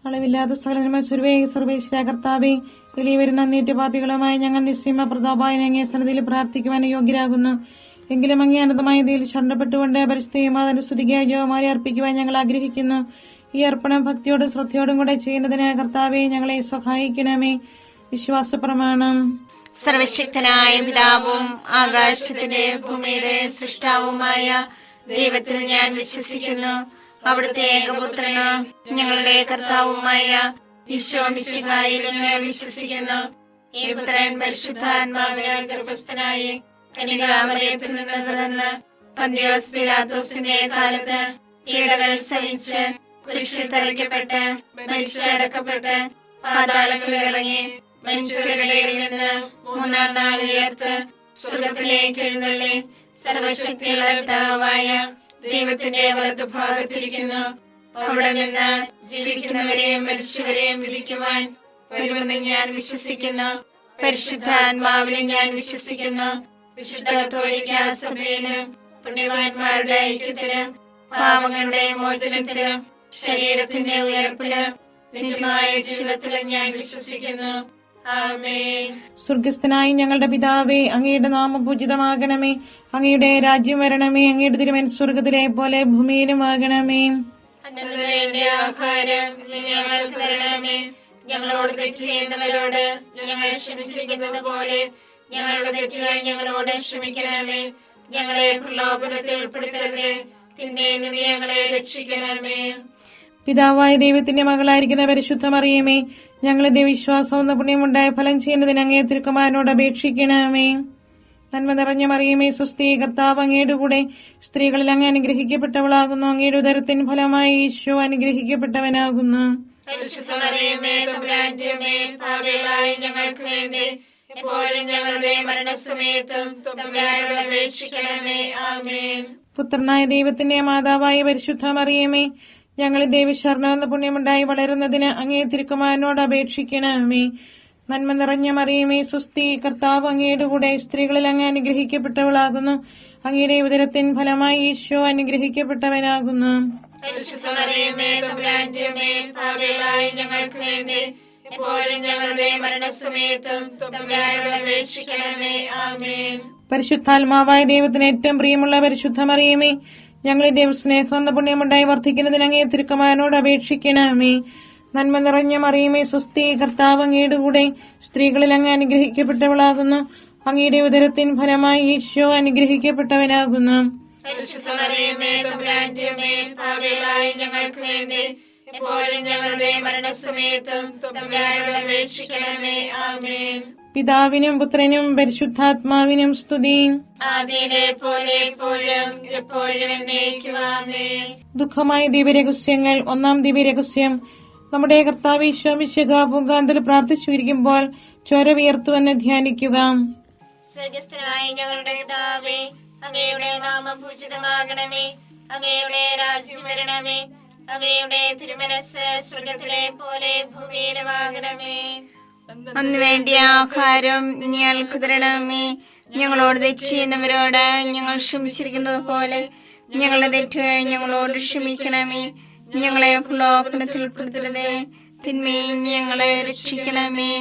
അളവില്ലാത്ത സകലന്മ സർവേശ്വര കർത്താവേ, വെളിവരുന്ന നീറ്റ് പാപികളുമായി ഞങ്ങൾ നിസ്സീമ പ്രതാപായനെ അങ്ങേ സന്നിധിയിൽ പ്രാർത്ഥിക്കുവാൻ യോഗ്യരാകുന്നു. എങ്കിലും അങ്ങേ അനന്തമായ ഇതിൽ ശരണപ്പെട്ടുകൊണ്ട് പരിസ്ഥിതിയും അതിന്റെ സ്തുതിക്കായി ജോമാരി അർപ്പിക്കുവാൻ ഞങ്ങൾ ആഗ്രഹിക്കുന്നു. ഈ അർപ്പണം ഭക്തിയോടും ശ്രദ്ധയോടും കൂടെ ചെയ്യുന്നതിന് കർത്താവെ ഞങ്ങളെ സഹായിക്കണമേ. വിശ്വാസ പ്രമാണം. സർവശക്തനായ പിതാവും ആകാശത്തിന്റെ ഭൂമിയുടെ സൃഷ്ടാവുമായ ദൈവത്തിൽ ഞാൻ വിശ്വസിക്കുന്നു. അവിടുത്തെ ഏകപുത്രന് ഞങ്ങളുടെ കർത്താവുമായ ഈശോ മിശിഹായിലും ഞാൻ വിശ്വസിക്കുന്നു. ഈ പുത്രൻ പരിശുദ്ധാത്മാവിനാൽ ഗർഭസ്ഥനായി കന്യകാമറിയത്തിൽ നിന്ന് പിറന്ന് പന്തിയോസ് പിലാത്തോസിന്റെ കാലത്ത് പീഡകൾ സഹിച്ച് കുരിശിൽ തറയ്ക്കപ്പെട്ട് മരിച്ചടക്കപ്പെട്ട് പാതാളത്തിൽ ഇറങ്ങി മനുഷ്യരുടെ ഇടയിൽ നിന്ന് മൂന്നാം നാൾ ഉയർത്ത് സ്വർഗ്ഗത്തിലേക്ക് എഴുന്നള്ളി സർവശക്തിയുള്ള പിതാവായ ദൈവത്തിന്റെ വലതുഭാഗത്തിരിക്കുന്നു. അവിടെ നിന്ന് ജീവിക്കുന്നവരെയും മരിച്ചവരെയും വിധിക്കുവാൻ വരുമെന്ന് ഞാൻ വിശ്വസിക്കുന്നു. പരിശുദ്ധാത്മാവിലും ഞാൻ വിശ്വസിക്കുന്നു. വിശുദ്ധ കത്തോലിക്കാ സഭയിലും പുണ്യവാന്മാരുടെ ഐക്യത്തിലും പാപങ്ങളുടെ മോചനത്തിലും ശരീരത്തിന്റെ ഉയർപ്പിലും നിത്യമായ ജീവിതത്തിലും ഞാൻ വിശ്വസിക്കുന്നു. ആമേൻ. സ്വർഗസ്ഥനായ ഞങ്ങളുടെ പിതാവേ, അങ്ങയുടെ നാമം പൂജിതമാകണമേ. അങ്ങയുടെ രാജ്യം വരണമേ. അങ്ങയുടെ തിരുമേനി സ്വർഗത്തിലെ പോലെ ഭൂമിയിലും ആകണമേ. അന്നു വേണ്ട ആഹാരം ഞങ്ങൾക്ക് തരണമേ. ഞങ്ങളോട് തെറ്റ് ചെയ്യുന്നവരോട് ഞങ്ങൾ ക്ഷമിച്ചിരിക്കുന്നത് പോലെ ഞങ്ങളുടെ തെറ്റുകൾ ഞങ്ങളോട് ക്ഷമിക്കണമേ. ഞങ്ങളെ പ്രലോഭനത്തിൽ ഉൾപ്പെടുത്തരുതേ, തിന്മയിൽ നിന്ന് ഞങ്ങളെ രക്ഷിക്കണമേ. പിതാവായ ദൈവത്തിന്റെ മകളായിരിക്കുന്ന പരിശുദ്ധ മറിയമേ, ഞങ്ങളുടെ വിശ്വാസം എന്ന പുണ്യമുണ്ടായ ഫലം ചെയ്യുന്നതിന് അങ്ങേ തിരുക്കുമാരനോട് അപേക്ഷിക്കണമേ. നന്മ നിറഞ്ഞ മറിയമേ, സ്വസ്തി, കർത്താവ് അങ്ങയുടെ കൂടെ സ്ത്രീകളിൽ അങ്ങ് അനുഗ്രഹിക്കപ്പെട്ടവളാകുന്നു. അങ്ങയുടെ ഉദരത്തിൻ ഫലമായി ഈശോ അനുഗ്രഹിക്കപ്പെട്ടവനാകുന്നു. പരിശുദ്ധ മറിയമേ, തമ്പുരാന്റെ അമ്മേ, പാപികളായ ഞങ്ങൾക്ക് വേണ്ടി എപ്പോഴും ഞങ്ങളുടെ മരണസമയത്തും തമ്പുരാനോട് അപേക്ഷിക്കണമേ. ആമേൻ. പുത്രനായ ദൈവത്തിന്റെ മാതാവായ പരിശുദ്ധ മറിയമേ, ഞങ്ങൾ ദൈവശരണം എന്ന പുണ്യമുണ്ടായി വളരുന്നതിന് അങ്ങേ തിരുക്കുമാരനോട് അപേക്ഷിക്കണമേ. നന്മ നിറഞ്ഞ മറിയമേ, സ്വസ്തി, കർത്താവ് അങ്ങയുടെ കൂടെ സ്ത്രീകളിൽ അങ്ങ് അനുഗ്രഹിക്കപ്പെട്ടവളാകുന്നു. അങ്ങയുടെ ഉദരത്തിൻ ഫലമായി ഈശോ അനുഗ്രഹിക്കപ്പെട്ടവനാകുന്നു. പരിശുദ്ധ മറിയമേ, തമ്പുരാന്റെ അമ്മേ, പാപികളായ ഞങ്ങൾക്ക് വേണ്ടി എപ്പോഴും ഞങ്ങളുടെ മരണസമയത്തും തമ്പുരാനോട് അപേക്ഷിക്കണമേ. ആമേൻ. പരിശുദ്ധാത്മാവായ ദൈവത്തിന് ഏറ്റവും പ്രിയമുള്ള പരിശുദ്ധ മറിയമേ, ഞങ്ങളുടെ ദൈവസ്നേഹം എന്ന പുണ്യമുണ്ടായി വർദ്ധിക്കുന്നതിന് അങ്ങേ തിരുക്കുമാരനോട് അപേക്ഷിക്കണമേ. നന്മ നിറഞ്ഞ മറിയമേ, സ്വസ്തി, കർത്താവ് അങ്ങയുടെ കൂടെ സ്ത്രീകളിൽ അങ്ങ് അനുഗ്രഹിക്കപ്പെട്ടവളാകുന്നു. അങ്ങയുടെ ഉദരത്തിൻ ഫലമായി ഈശോ അനുഗ്രഹിക്കപ്പെട്ടവനാകുന്നു. പരിശുദ്ധ മറിയമേ, തമ്പുരാന്റെ അമ്മേ, പാപികളായ ഞങ്ങൾക്ക് വേണ്ടി എപ്പോഴും ഞങ്ങളുടെ മരണസമയത്തും തമ്പുരാനോട് അപേക്ഷിക്കണമേ. ആമേൻ. പിതാവിനും പുത്രനും പരിശുദ്ധാത്മാവിനും സ്തുതി. ആദിയിലെ പോലെ എപ്പോഴും എപ്പോഴും എന്നേക്കും. ആമേൻ. ദുഃഖമായ ദിവ്യരഹസ്യങ്ങൾ. ഒന്നാം ദിവ്യരഹസ്യം. നമ്മുടെ കർത്താവ് ഈശോ മിശിഹാ പൂങ്കാന്തൽ പ്രാർത്ഥിച്ചിരിക്കുമ്പോൾ ചോര വിയർത്തുവെന്ന് ധ്യാനിക്കുക. സ്വർഗസ്ഥനായ ഞങ്ങളുടെ പിതാവേ, അങ്ങയുടെ നാമം പൂജിതമാകണമേ. അങ്ങയുടെ രാജ്യം വരണമേ. അങ്ങയുടെ തിരുമനസ്സ് സ്വർഗത്തിലെ പോലെ ഭൂമിയിലുമാകണമേ. അന്ന് വേണ്ടിയ ആഹാരം ഞങ്ങൾക്ക് തരണമേ. ഞങ്ങളോട് തെറ്റ് ചെയ്യുന്നവരോട് ഞങ്ങൾ ക്ഷമിച്ചിരിക്കുന്നത് പോലെ ഞങ്ങളുടെ തെറ്റുകൾ ഞങ്ങളോട് ക്ഷമിക്കണമേ. ഞങ്ങളെ പ്രലോഭനത്തിൽ ഉൾപ്പെടുത്തരുതേ, തിന്മയിൽ ഞങ്ങളെ രക്ഷിക്കണമേ.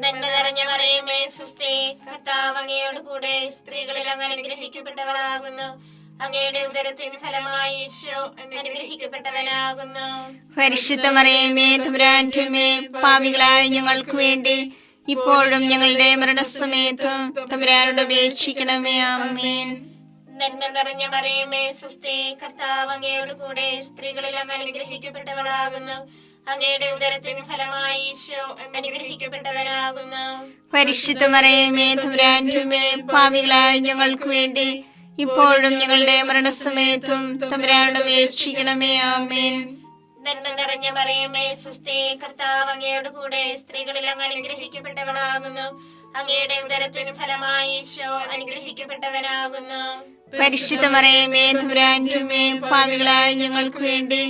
നന്മ നിറഞ്ഞ മറിയമേ, സ്വസ്തി, കർത്താവ് അങ്ങയോട് കൂടെ സ്ത്രീകളിൽ അങ്ങ് അനുഗ്രഹിക്കപ്പെട്ടവളാകുന്നു. അങ്ങയുടെ ഉദരത്തിൻ ഫലമായി ഈശോ അനുഗ്രഹിക്കപ്പെട്ടവനാകുന്നു. പരിശുദ്ധ മറിയമേ, തമ്പുരാന്റെ അമ്മേ, പാപികളായ ഞങ്ങൾക്ക് വേണ്ടി ഇപ്പോഴും ഞങ്ങളുടെ മരണസമയത്തും തമ്പുരാനോട് അപേക്ഷിക്കണമേ. ആമേൻ. നന്മ നിറഞ്ഞ മറിയമേ, സ്വസ്തി, കർത്താവ് അങ്ങയോട് കൂടെ സ്ത്രീകളിൽ അങ്ങ് അനുഗ്രഹിക്കപ്പെട്ടവളാകുന്നു. അങ്ങയുടെ ഉദരത്തിൻ ഫലമായി ഈശോ അനുഗ്രഹിക്കപ്പെട്ടവനാകുന്നു. പരിശുദ്ധ മറിയമേ, തമ്പുരാന്റെ അമ്മേ, പാപികളായ ഞങ്ങൾക്ക് വേണ്ടി ഇപ്പോഴും ഞങ്ങളുടെ മരണസമയത്തും തമ്പുരാനോട് അപേക്ഷിക്കണമേ. ആമേൻ. നന്മ നിറഞ്ഞ മറിയമേ, സ്വസ്തി, കർത്താവ് അങ്ങയോട് കൂടെ സ്ത്രീകളിൽ അങ്ങ് അനുഗ്രഹിക്കപ്പെട്ടവളാകുന്നു. അങ്ങയുടെ ഉദരത്തിൻ ഫലമായി ഈശോ അനുഗ്രഹിക്കപ്പെട്ടവനാകുന്നു. പരിശുദ്ധ മറിയമേ, തമ്പുരാന്റെ അമ്മേ, പാപികളായ ഞങ്ങൾക്ക് വേണ്ടി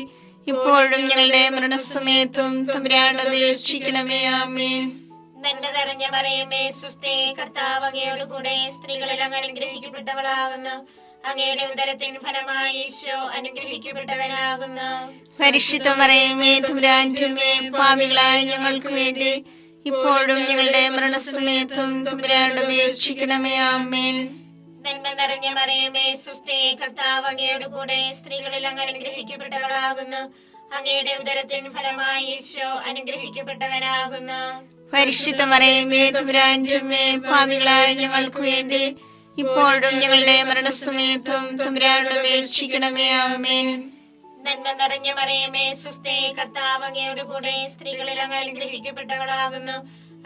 ഇപ്പോഴും ഞങ്ങളുടെ മരണസമയത്തും തമ്പുരാനോട് അപേക്ഷിക്കണമേ. ആമേൻ. നന്മ നിറഞ്ഞ മറിയമേ, സ്വസ്തി, കർത്താവ് അങ്ങയോട് കൂടെ സ്ത്രീകളിൽ അങ്ങ് അനുഗ്രഹിക്കപ്പെട്ടവളാകുന്നു. അങ്ങയുടെ ഉദരത്തിൻ ഫലമായി ഈശോ അനുഗ്രഹിക്കപ്പെട്ടവനാകുന്നു. പരിശുദ്ധ മറിയമേ തമ്പുരാന്റെ അമ്മേ, പാപികളായ ഞങ്ങൾക്ക് വേണ്ടി ഇപ്പോഴും ഞങ്ങളുടെ മരണസമയത്തും തമ്പുരാനോട് അപേക്ഷിക്കണമേ. ആമേൻ. നന്മ നിറഞ്ഞ മറിയമേ സ്വസ്തി, കർത്താവ് അങ്ങയുടെ കൂടെ സ്ത്രീകളിൽ അങ്ങ് അനുഗ്രഹിക്കപ്പെട്ടവളാകുന്നു. അങ്ങയുടെ ഉദരത്തിൻ ഫലമായി ഈശോ അനുഗ്രഹിക്കപ്പെട്ടവനാകുന്നു. പരിശുദ്ധ മറിയമേ തമ്പുരാന്റെ അമ്മേ, പാപികളായ ഞങ്ങൾക്ക് വേണ്ടി ഇപ്പോഴും ഞങ്ങളുടെ മരണസമയത്തും തമ്പുരാനോട് അപേക്ഷിക്കണമേ. ആമേൻ. നന്മ നിറഞ്ഞ മറിയമേ സ്വസ്തി, കർത്താവ് അങ്ങയുടെ കൂടെ സ്ത്രീകളിൽ അങ്ങ് അനുഗ്രഹിക്കപ്പെട്ടവളാകുന്നു.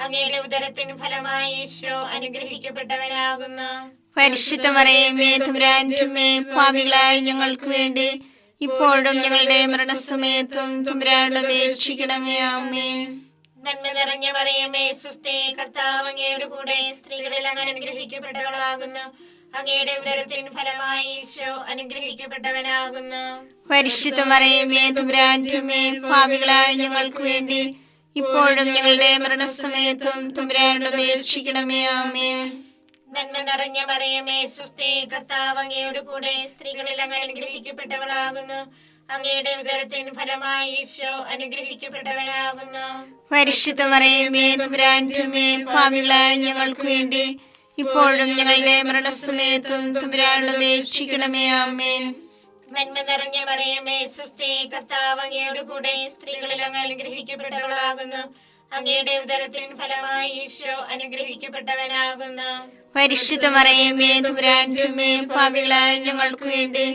അങ്ങയുടെ ഉദരത്തിൻ ഫലമായി ഈശോ അനുഗ്രഹിക്കപ്പെട്ടവനാകുന്നു. പരിശുദ്ധ മറിയമേ തമ്പുരാന്റെ അമ്മേ, പാപികളായ ഞങ്ങൾക്ക് വേണ്ടി ഇപ്പോഴും ഞങ്ങളുടെ മരണസമയത്തും തമ്പുരാനോട് അപേക്ഷിക്കണമേ. ആമേൻ. നന്മ നിറഞ്ഞ മറിയമേ സ്വസ്തി, കർത്താവ് അങ്ങയുടെ കൂടെ സ്ത്രീകളിൽ അങ്ങ് അനുഗ്രഹിക്കപ്പെട്ടവളാകുന്നു. അങ്ങയുടെ ഉദരത്തിൻ ഫലമായി ഈശോ അനുഗ്രഹിക്കപ്പെട്ടവനാകുന്നു. പരിശുദ്ധ മറിയമേ തമ്പുരാന്റെ അമ്മേ, പാപികളായ ഞങ്ങൾക്ക് വേണ്ടി ഇപ്പോഴും ഞങ്ങളുടെ മരണസമയത്തും തമ്പുരാനോട് അപേക്ഷിക്കണമേ. ആമേൻ. നന്മ നിറഞ്ഞ മറിയമേ സ്വസ്തി, കർത്താവ് അങ്ങയുടെ കൂടെ സ്ത്രീകളിൽ അങ്ങ് അനുഗ്രഹിക്കപ്പെട്ടവളാകുന്നു. അങ്ങയുടെ ഉദരത്തിൻ ഫലമായി ഈശോ അനുഗ്രഹിക്കപ്പെട്ടവനാകുന്നു. പരിശുദ്ധ മറിയമേ തമ്പുരാന്റെ അമ്മേ, പാപികളായ ഞങ്ങൾക്ക് വേണ്ടി ഇപ്പോഴും ഞങ്ങളുടെ മരണസമയത്തും തമ്പുരാനോട് അപേക്ഷിക്കണമേ. ആമേൻ. നന്മ നിറഞ്ഞ മറിയമേ സ്വസ്തി, കർത്താവ് അങ്ങയുടെ കൂടെ സ്ത്രീകളിൽ അങ്ങ് അനുഗ്രഹിക്കപ്പെട്ടവളാകുന്നു. അങ്ങയുടെ ഉദരത്തിൻ ഫലമായി ഈശോ അനുഗ്രഹിക്കപ്പെട്ടവനാകുന്നു. പരിശുദ്ധ മറിയമേ തമ്പുരാന്റെ അമ്മേ, പാപികളായ ഞങ്ങൾക്ക് വേണ്ടി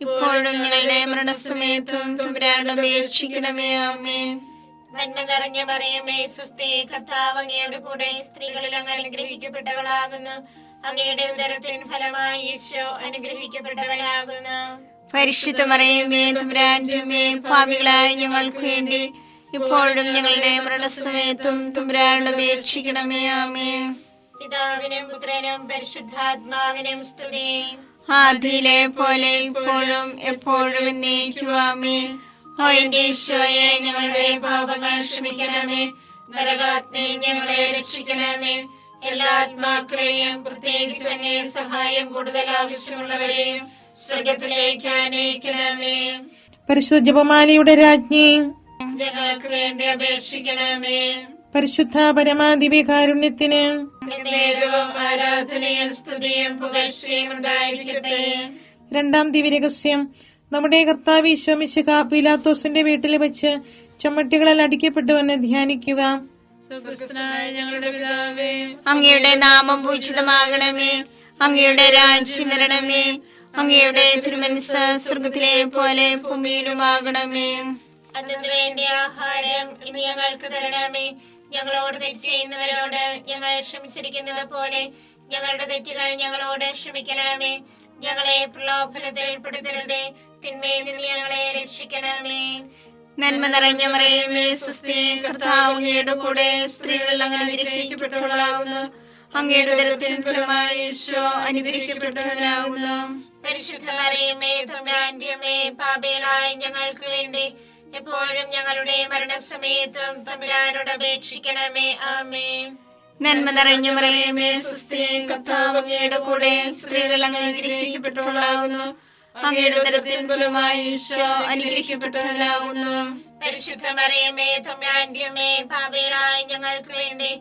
ഇപ്പോഴും ഞങ്ങളുടെ മരണസമയത്തും തമ്പുരാനോട് അപേക്ഷിക്കണമേ. ആമേൻ. നന്മ നിറഞ്ഞ മറിയമേ സ്വസ്തി, കർത്താവ് അങ്ങയുടെ കൂടെ സ്ത്രീകളിൽ അങ്ങ് അനുഗ്രഹിക്കപ്പെട്ടവളാകുന്നു. അങ്ങയുടെ ഉദരത്തിൻ ഫലമായി ഈശോ അനുഗ്രഹിക്കപ്പെട്ടവനാകുന്നു. പരിശുദ്ധ മറിയമേ തമ്പുരാന്റെ അമ്മേ, പാപികളായ ഞങ്ങൾക്ക് വേണ്ടി ഇപ്പോഴും ഞങ്ങളുടെ മരണസമയത്തും തമ്പുരാനോട് അപേക്ഷിക്കണമേ. ആമേൻ. പിതാവിനും പുത്രനും പരിശുദ്ധാത്മാവിനും സ്തുതി. ആദിയിലെ പോലെ ഇപ്പോഴും എപ്പോഴും എന്നേക്കും. ആമേൻ. ഓ എന്റെ ഈശോയെ, ഞങ്ങളുടെ പാപങ്ങൾ ക്ഷമിക്കണമേ. നരകാഗ്നി ഞങ്ങളെ രക്ഷിക്കണമേ. എല്ലാ ആത്മാക്കളെയും പ്രത്യേകിച്ച് അങ്ങേ സഹായം കൂടുതൽ ആവശ്യമുള്ളവരെയും സ്വർഗത്തിലേക്ക് ആനയിക്കണമേ. പരിശുദ്ധ ജപമാലയുടെ രാജ്ഞി, ഞങ്ങൾക്ക് വേണ്ടി അപേക്ഷിക്കണമേ. പരിശുദ്ധ പരമാദിവ്യകാരുണ്യത്തിന് നേരവും ആരാധനയും സ്തുതിയും പുകഴ്ചയും ഉണ്ടായിരിക്കട്ടെ. രണ്ടാം ദിവ്യരഹസ്യം. നമ്മുടെ കർത്താവ് ഈശോ മിശിഹ പീലാത്തോസിന്റെ വീട്ടിൽ വെച്ച് ചമ്മട്ടികളിൽ അടിക്കപ്പെട്ടുവെന്ന് ധ്യാനിക്കുക. ഞങ്ങളുടെ പിതാവേ, അങ്ങയുടെ നാമം പൂജിതമാകണമേ. അങ്ങയുടെ രാജ്യം വരണമേ. അങ്ങയുടെ തിരുമനസ്സ് സ്വർഗ്ഗത്തിലെ പോലെ ഭൂമിയിലുമാകണമേ. അതിനു വേണ്ടി ആഹാരം ഇനി ഞങ്ങൾക്ക് തരണമേ. ഞങ്ങളോട് തെറ്റ് ചെയ്യുന്നവരോട് ഞങ്ങൾ ക്ഷമിച്ചിരിക്കുന്നത് പോലെ ഞങ്ങളുടെ തെറ്റുകൾ ഞങ്ങളോട് ക്ഷമിക്കണമേ. ഞങ്ങളെ പ്രലോഭനത്തിൽ ഉൾപ്പെടുത്തരുതേ, തിന്മയിൽ നിന്ന് ഞങ്ങളെ രക്ഷിക്കണമേ. നന്മ നിറഞ്ഞ മറിയമേ സ്വസ്തി, കർത്താവ് അങ്ങയുടെ കൂടെ സ്ത്രീകൾ അങ്ങ് അനുഗ്രഹിക്കപ്പെട്ടവളാകുന്നു. അങ്ങയുടെ ഉദരത്തിൻ ഫലമായി ഈശോ അനുഗ്രഹിക്കപ്പെട്ടവനാകുന്നു. പരിശുദ്ധ മറിയമേ തമ്പുരാന്റെ അമ്മേ, പാപികളായ ഞങ്ങൾക്ക് വേണ്ടി എപ്പോഴും ഞങ്ങളുടെ മരണസമയത്തും തമ്പുരാനോട് അപേക്ഷിക്കണമേ. ആമേൻ. നന്മ നിറഞ്ഞ മറിയമേ സ്വസ്തി, കർത്താവ് അങ്ങയുടെ കൂടെ സ്ത്രീകൾ അങ്ങ് അനുഗ്രഹിക്കപ്പെട്ടവളാകുന്നു. അങ്ങയുടെ ഉദരത്തിൻ ഫലമായി ഈശോ അനുഗ്രഹിക്കപ്പെട്ടവനാകുന്നു. പരിശുദ്ധ മറിയമേ തമ്പുരാന്റെ അമ്മേ, പാപികളായ ഞങ്ങൾക്ക് വേണ്ടി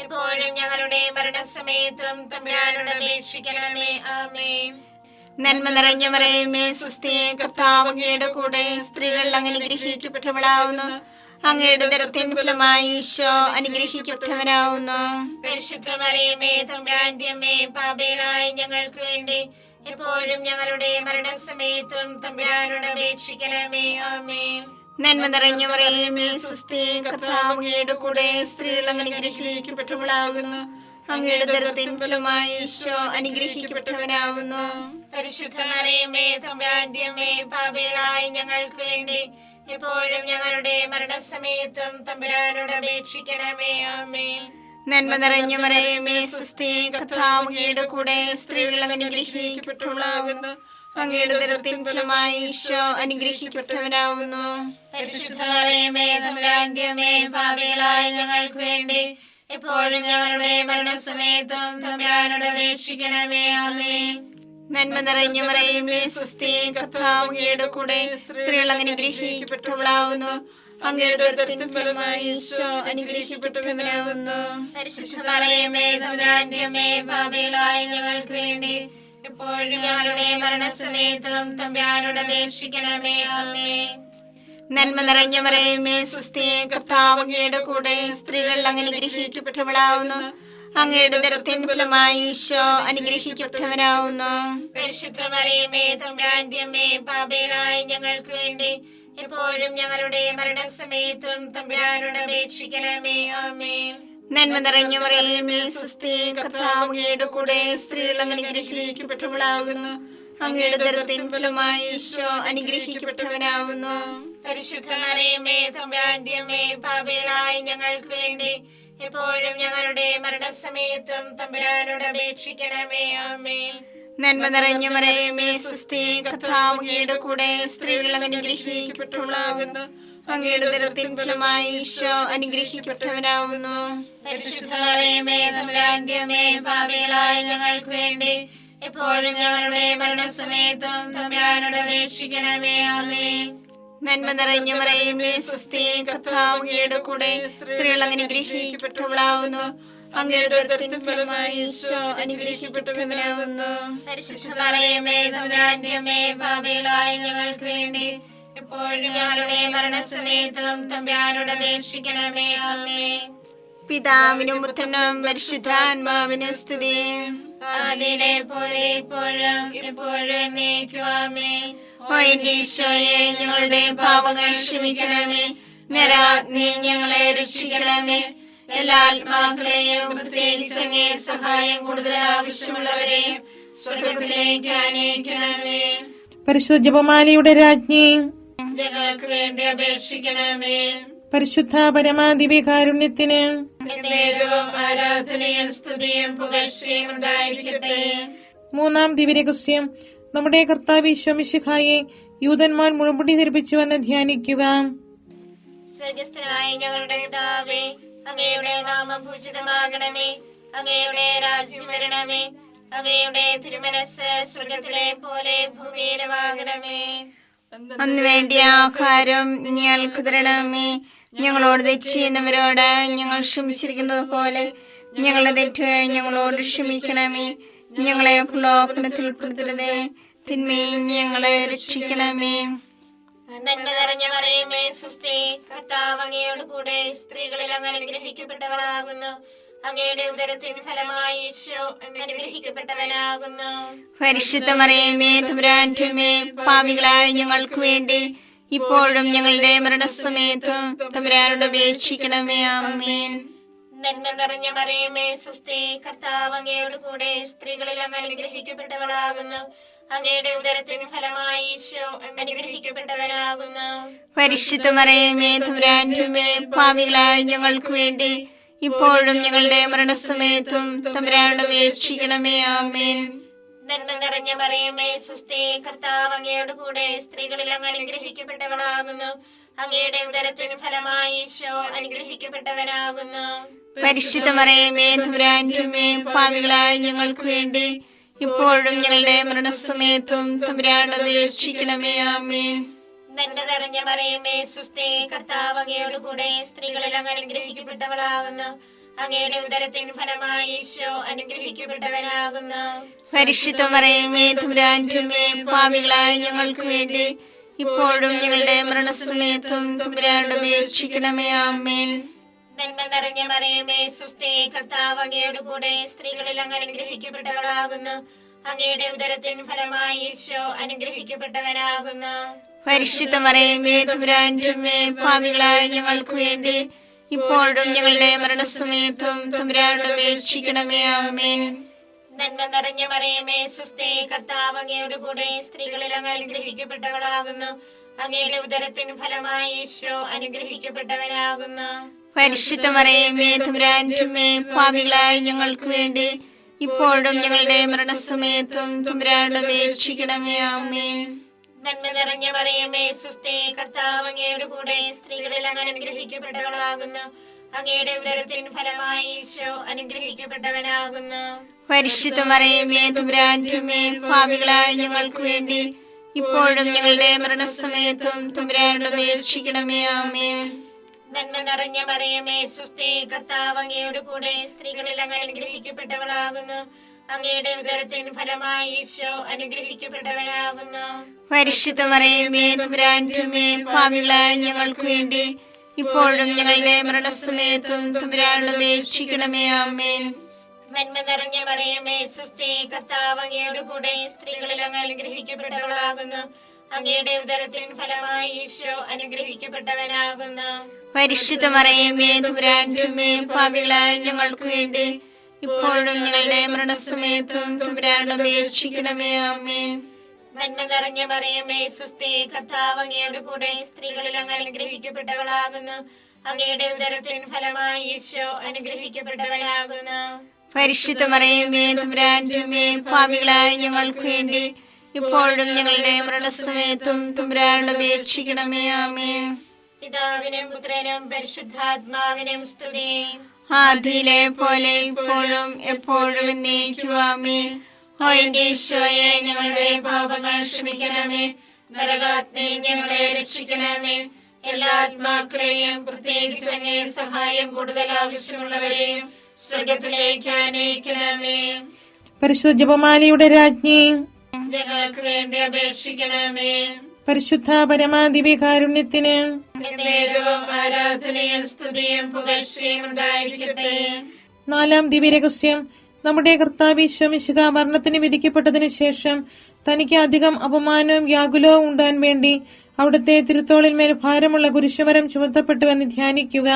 എപ്പോഴും ഞങ്ങളുടെ മരണസമയത്തും തമ്പുരാനോട് അപേക്ഷിക്കണമേ. ആമേൻ. നന്മ നിറഞ്ഞ മറിയമേ സ്വസ്തി, കർത്താവ് അങ്ങയുടെ കൂടെ സ്ത്രീകൾ അങ്ങ് അനുഗ്രഹിക്കപ്പെട്ടവളാകുന്നു. അങ്ങയുടെ ഉദരത്തിൻ ഫലമായി ഈശോ അനുഗ്രഹിക്കപ്പെട്ടവനാകുന്നു. പരിശുദ്ധ മറിയമേ തമ്പുരാന്റെ അമ്മേ, പാപികളായ ഞങ്ങൾക്ക് വേണ്ടി എപ്പോഴും ഞങ്ങളുടെ മരണസമയത്തും തമ്പുരാനോട് അപേക്ഷിക്കണമേ. ആമേൻ. നന്മ നിറഞ്ഞ മറിയമേ സ്വസ്തി, കർത്താവ് അങ്ങയുടെ കൂടെ സ്ത്രീകൾ അങ്ങ് അനുഗ്രഹിക്കപ്പെട്ടവളാകുന്നു. അങ്ങയുടെ ഉദരത്തിൻ ഫലമായി ഈശോ അനുഗ്രഹിക്കപ്പെട്ടവനാകുന്നു. പരിശുദ്ധ മറിയമേ തമ്പുരാന്റെ അമ്മേ, പാപികളായ ഞങ്ങൾക്ക് വേണ്ടി എപ്പോഴും ഞങ്ങളുടെ മരണസമയത്തും തമ്പുരാനോട് അപേക്ഷിക്കണമേ. ആമേൻ. നന്മ നിറഞ്ഞ മറിയമേ സ്വസ്തി, കർത്താവ് അങ്ങയുടെ കൂടെ സ്ത്രീകൾ അങ്ങ് അനുഗ്രഹിക്കപ്പെട്ടവളാകുന്നു. അങ്ങയുടെ ഉദരത്തിൻ ഫലമായി ഈശോ അനുഗ്രഹിക്കപ്പെട്ടവനാകുന്നു. പരിശുദ്ധ മറിയമേ തമ്പുരാന്റെ അമ്മേ, പാപികളായ ഞങ്ങൾക്ക് വേണ്ടി എപ്പോഴും ഞങ്ങളുടെ മരണസമയത്തും തമ്പുരാനോട് അപേക്ഷിക്കണമേ. ആമേൻ. നന്മ നിറഞ്ഞ മറിയമേ സ്വസ്തി, കർത്താവ് അങ്ങയുടെ കൂടെ സ്ത്രീകൾ അനുഗ്രഹിക്കപ്പെട്ടവളാവുന്നു. അങ്ങയുടെ ഉദരത്തിൻ ഫലമായി ഈശോ അനുഗ്രഹിക്കപ്പെട്ടവനാവുന്നു. പരിശുദ്ധ മറിയമേ തമ്പുരാന്റെ അമ്മേ, പാപികളായ ഞങ്ങൾക്ക് വേണ്ടി എപ്പോഴും ഞങ്ങളുടെ മരണസമയത്തും തമ്പുരാനോട് അപേക്ഷിക്കണമേ. ആമേൻ. നന്മ നിറഞ്ഞ മറിയമേ സ്വസ്തി, കർത്താവ് അങ്ങയുടെ കൂടെ സ്ത്രീകൾ അനുഗ്രഹിക്കപ്പെട്ടവളാവുന്നു. അങ്ങയുടെ ഉദരത്തിൻ ഫലമായി ഈശോ അനുഗ്രഹിക്കപ്പെട്ടവനാവുന്നു. പരിശുദ്ധ മറിയമേ തമ്പുരാന്റെ അമ്മേ, പാപികളായ ഞങ്ങൾക്ക് വേണ്ടി എപ്പോഴും ഞങ്ങളുടെ മരണസമയത്തും തമ്പുരാനോട് അപേക്ഷിക്കണമേ. ആമേൻ. നന്മ നിറഞ്ഞ മറിയമേ സ്വസ്തി, കർത്താവ് അങ്ങയുടെ കൂടെ സ്ത്രീകൾ അനുഗ്രഹിക്കപ്പെട്ടവളാകുന്നു. അങ്ങയുടെ ഉദരത്തിൻ ഫലമായി ഈശോ അനുഗ്രഹിക്കപ്പെട്ടവനാവുന്നു. പരിശുദ്ധ മറിയമേ തമ്പുരാന്റെ അമ്മേ, പാപികളായ ഞങ്ങൾക്ക് വേണ്ടി എപ്പോഴും ഞങ്ങളുടെ മരണസമയത്തും തമ്പുരാനോട് അപേക്ഷിക്കണമേ. ആമേൻ. നന്മ നിറഞ്ഞ മറിയമേ സ്വസ്തി, കർത്താവ് അങ്ങയുടെ കൂടെ സ്ത്രീകൾ അനുഗ്രഹിക്കപ്പെട്ടവളാകുന്നു. അങ്ങയുടെ ഉദരത്തിൻ ഫലമായി ഈശോ അനുഗ്രഹിക്കപ്പെട്ടവനാവുന്നു. പരിശുദ്ധ മറിയമേ തമ്പുരാന്റെ അമ്മേ, പാപികളായ ഞങ്ങൾക്ക് വേണ്ടി എപ്പോഴും ഞങ്ങളുടെ മരണസമയത്തും തമ്പുരാനോട് അപേക്ഷിക്കണമേ. ആമേൻ. നന്മ നിറഞ്ഞ മറിയമേ സ്വസ്തി, കർത്താവ് അങ്ങയുടെ കൂടെ സ്ത്രീകൾ അനുഗ്രഹിക്കപ്പെട്ടവളാവുന്നു. അങ്ങയുടെ ഉദരത്തിൻ ഫലമായി ഈശോ അനുഗ്രഹിക്കപ്പെട്ടവനാവുന്നു. പരിശുദ്ധ മറിയമേ തമ്പുരാന്റെ അമ്മേ, പാപികളായ ഞങ്ങൾക്ക് വേണ്ടി എപ്പോഴും ഞങ്ങളുടെ മരണസമയത്തും തമ്പുരാനോട് അപേക്ഷിക്കണമേ. ആമേൻ. പിതാവിനും പുത്രനും പരിശുദ്ധാത്മാവിനും സ്തുതി. ആദിയിലെ പോലെ ഇപ്പോഴും എപ്പോഴും എന്നേക്കും. ആമേൻ. ഓ എന്റെ ഈശോയെ, ഞങ്ങളുടെ പാപങ്ങൾ ക്ഷമിക്കണമേ. നരാഗ്നി ഞങ്ങളെ രക്ഷിക്കണമേ. എല്ലാ ആത്മാക്കളെയും പ്രത്യേകിച്ച് അങ്ങേ സഹായം കൂടുതൽ ആവശ്യമുള്ളവരെയും സ്വർഗത്തിലേക്ക് ആനയിക്കണമേ. പരിശുദ്ധ ജപമാലയുടെ രാജ്ഞി, ഞങ്ങൾക്ക് വേണ്ടി അപേക്ഷിക്കണമേ. പരിശുദ്ധ പരമാദിവ്യകാരുണ്യത്തിന് നേരവും ആരാധനയും സ്തുതിയും പുകഴ്ചയും ഉണ്ടായിരിക്കട്ടെ. മൂന്നാം ദിവ്യരഹസ്യം, നമ്മുടെ കർത്താവ് ഈശോ മിശിഹായെ യൂതന്മാർ മുഴുമുടി ധരിപ്പിച്ചുവെന്ന് ധ്യാനിക്കുക. സ്വർഗസ്ഥനായ ഞങ്ങളുടെ പിതാവേ, അങ്ങയുടെ നാമം പൂജിതമാകണമേ. അങ്ങയുടെ രാജ്യം വരണമേ. അങ്ങയുടെ തിരുമനസ് സ്വർഗത്തിലെ പോലെ ഭൂമിയിലുമാകണമേ. അന്ന് വേണ്ടിയ ആഹാരം ഞങ്ങൾക്ക് തരണമേ. ഞങ്ങളോട് തെറ്റ് ചെയ്യുന്നവരോട് ഞങ്ങൾ ക്ഷമിച്ചിരിക്കുന്നത് പോലെ ഞങ്ങളുടെ തെറ്റുകൾ ഞങ്ങളോട് ക്ഷമിക്കണമേ. ഞങ്ങളെ പ്രലോഭനത്തിൽ ഉൾപ്പെടുത്തരുതേ, തിന്മയിൽ ഞങ്ങളെ രക്ഷിക്കണമേ. നന്മ നിറഞ്ഞ മറിയമേ സ്വസ്തി, കർത്താവ് അങ്ങയോട് കൂടെ സ്ത്രീകളിൽ അങ്ങ് അനുഗ്രഹിക്കപ്പെട്ടവളാകുന്നു. അങ്ങയുടെ ഉദരത്തിൻ ഫലമായി ഈശോ അനുഗ്രഹിക്കപ്പെട്ടവനാകുന്നു. പരിശുദ്ധ മറിയമേ തമ്പുരാന്റെ അമ്മേ, പാപികളായ ഞങ്ങൾക്ക് വേണ്ടി ഇപ്പോഴും ഞങ്ങളുടെ മരണസമയത്തും തമ്പുരാനോട് അപേക്ഷിക്കണമേ. ആമേൻ. നന്മ നിറഞ്ഞ മറിയമേ സ്വസ്തി, കർത്താവ് അങ്ങയോട് കൂടെ സ്ത്രീകളിൽ അങ്ങ് അനുഗ്രഹിക്കപ്പെട്ടവളാകുന്നു. അങ്ങയുടെ ഉദരത്തിൻ ഫലമായി ഈശോ അനുഗ്രഹിക്കപ്പെട്ടവനാകുന്നു. പരിശുദ്ധ മറിയമേ തമ്പുരാന്റെ അമ്മേ, പാപികളായ ഞങ്ങൾക്ക് വേണ്ടി ഇപ്പോഴും ഞങ്ങളുടെ മരണസമയത്തും തമ്പുരാനോട് അപേക്ഷിക്കണമേ. ആമേൻ. നന്മ നിറഞ്ഞ മറിയമേ സ്വസ്തി, കർത്താവ് അങ്ങയോട് കൂടെ സ്ത്രീകളിൽ അങ്ങ് അനുഗ്രഹിക്കപ്പെട്ടവളാകുന്നു. അങ്ങയുടെ ഉദരത്തിൻ ഫലമായി ഈശോ അനുഗ്രഹിക്കപ്പെട്ടവനാകുന്നു. പരിശുദ്ധ മറിയമേ തമ്പുരാന്റെ അമ്മേ, പാപികളായ ഞങ്ങൾക്ക് വേണ്ടി ഇപ്പോഴും ഞങ്ങളുടെ മരണസമയത്തും തമ്പുരാനോട് അപേക്ഷിക്കണമേ. ആമേൻ. നന്മ നിറഞ്ഞ മറിയമേ സ്വസ്തി, കർത്താവ് അങ്ങയോട് കൂടെ സ്ത്രീകളിൽ അങ്ങ് അനുഗ്രഹിക്കപ്പെട്ടവളാകുന്നു. അങ്ങയുടെ ഉദരത്തിൻ ഫലമായി ഈശോ അനുഗ്രഹിക്കപ്പെട്ടവനാകുന്നു. പരിശുദ്ധ മറിയമേ തമ്പുരാന്റെ അമ്മേ, പാപികളായ ഞങ്ങൾക്ക് വേണ്ടി ഇപ്പോഴും ഞങ്ങളുടെ മരണസമയത്തും തമ്പുരാനോട് അപേക്ഷിക്കണമേ. ആമേൻ. നന്മ നിറഞ്ഞ മറിയമേ സ്വസ്തി, കർത്താവ് അങ്ങയോട് കൂടെ സ്ത്രീകളിൽ അങ്ങ് അനുഗ്രഹിക്കപ്പെട്ടവളാകുന്നു. അങ്ങയുടെ ഉദരത്തിൻ ഫലമായി ഈശോ അനുഗ്രഹിക്കപ്പെട്ടവനാകുന്നു. പരിശുദ്ധ മറിയമേ തമ്പുരാന്റെ അമ്മേ, പാപികളായ ഞങ്ങൾക്ക് വേണ്ടി ഇപ്പോഴും ഞങ്ങളുടെ മരണസമയത്തും തമ്പുരാനോട് അപേക്ഷിക്കണമേ. ആമേൻ. നന്മ നിറഞ്ഞ മറിയമേ സ്വസ്തി, കർത്താവ് അങ്ങയോട് കൂടെ സ്ത്രീകളിൽ അങ്ങ് അനുഗ്രഹിക്കപ്പെട്ടവളാകുന്നു. അങ്ങയുടെ ഉദരത്തിൻ ഫലമായി ഈശോ അനുഗ്രഹിക്കപ്പെട്ടവനാകുന്നു. പരിശുദ്ധ മറിയമേ തമ്പുരാന്റെ അമ്മേ, പാപികളായ ഞങ്ങൾക്ക് വേണ്ടി ഇപ്പോഴും ഞങ്ങളുടെ മരണസമയത്തും തമ്പുരാനോട് അപേക്ഷിക്കണമേ. ആമേൻ. നന്മ നിറഞ്ഞ മറിയമേ സ്വസ്തി, കർത്താവ് അങ്ങയോട് കൂടെ സ്ത്രീകളിൽ അങ്ങ് അനുഗ്രഹിക്കപ്പെട്ടവളാകുന്നു. അങ്ങയുടെ ഉദരത്തിൻ ഫലമായി ഈശോ അനുഗ്രഹിക്കപ്പെട്ടവനാകുന്നു. പരിശുദ്ധ മറിയമേ തമ്പുരാന്റെ അമ്മേ, പാപികളായ ഞങ്ങൾക്ക് വേണ്ടി ഇപ്പോഴും ഞങ്ങളുടെ മരണസമയത്തും തമ്പുരാനോട് അപേക്ഷിക്കണമേ. ആമേൻ. നന്മ നിറഞ്ഞ മറിയമേ സ്വസ്തി, കർത്താവ് അങ്ങയോട് കൂടെ സ്ത്രീകളിൽ അങ്ങ് അനുഗ്രഹിക്കപ്പെട്ടവളാകുന്നു. അങ്ങയുടെ ഉദരത്തിൻ ഫലമായി ഈശോ അനുഗ്രഹിക്കപ്പെട്ടവനാകുന്നു. പരിശുദ്ധ മറിയമേ തമ്പുരാന്റെ അമ്മേ, പാപികളായ ഞങ്ങൾക്ക് വേണ്ടി ഇപ്പോഴും ഞങ്ങളുടെ മരണസമയത്തും തമ്പുരാനോട് അപേക്ഷിക്കണമേ. ആമേൻ. നന്മ നിറഞ്ഞ മറിയമേ സ്വസ്തി, കർത്താവ് അങ്ങയോട് കൂടെ സ്ത്രീകളിൽ അങ്ങ് അനുഗ്രഹിക്കപ്പെട്ടവളാകുന്നു. അങ്ങയുടെ ഉദരത്തിൻ ഫലമായി ഈശോ അനുഗ്രഹിക്കപ്പെട്ടവനാകുന്നു. പരിശുദ്ധ മറിയമേ തമ്പുരാന്റെ അമ്മേ, പാപികളായ ഞങ്ങൾക്ക് വേണ്ടി ഇപ്പോഴും ഞങ്ങളുടെ മരണസമയത്തും തമ്പുരാനോട് അപേക്ഷിക്കണമേ. ആമേൻ. നന്മ നിറഞ്ഞ മറിയമേ സ്വസ്തി, കർത്താവ് അങ്ങയോട് കൂടെ സ്ത്രീകളിൽ അങ്ങ് അനുഗ്രഹിക്കപ്പെട്ടവളാകുന്നു. അങ്ങയുടെ ഉദരത്തിൻ ഫലമായി ഈശോ അനുഗ്രഹിക്കപ്പെട്ടവനാകുന്നു. പരിശുദ്ധ മറിയമേ തമ്പുരാന്റെ അമ്മേ, പാപികളായ ഞങ്ങൾക്ക് വേണ്ടി ഇപ്പോഴും ഞങ്ങളുടെ മരണസമയത്തും തമ്പുരാനോട് അപേക്ഷിക്കണമേ. ആമേൻ. പിതാവിനും പുത്രനും പരിശുദ്ധാത്മാവിനും സ്തുതി. ആദിയിലെ പോലെ ഇപ്പോഴും എപ്പോഴും എന്നേക്കും. ആമേൻ. ഓ എന്റെ ഈശോയെ, ഞങ്ങളുടെ പാപങ്ങൾ ക്ഷമിക്കണമേ. നരകാഗ്നി ഞങ്ങളെ രക്ഷിക്കണമേ. എല്ലാ ആത്മാക്കളെയും പ്രത്യേകിച്ച് അങ്ങേ സഹായം കൂടുതൽ ആവശ്യമുള്ളവരെയും സ്വർഗത്തിലേക്ക് അനയിക്കണമേ. പരിശുദ്ധ ജപമാലയുടെ രാജ്ഞി, ഞങ്ങൾക്ക് വേണ്ടി അപേക്ഷിക്കണമേ. പരിശുദ്ധ പരമാദിവ്യകാരുണ്യത്തിന് നേരവും ആരാധനയും സ്തുതിയും പുകഴ്ചയും ഉണ്ടായിരിക്കട്ടെ. 4-ാം ദിവ്യരഹസ്യം. നമ്മുടെ കർത്താവ് ഈശോ മിശിഹാ മരണത്തിന് വിധിക്കപ്പെട്ടതിനു ശേഷം തനിക്ക് അധികം അപമാനവും വ്യാകുലവും ഉണ്ടാൻ വേണ്ടി അവിടുത്തെ തിരുത്തോളിന്മേൽ ഭാരമുള്ള കുരിശുമരം ചുമത്തപ്പെട്ടുവെന്ന് ധ്യാനിക്കുക.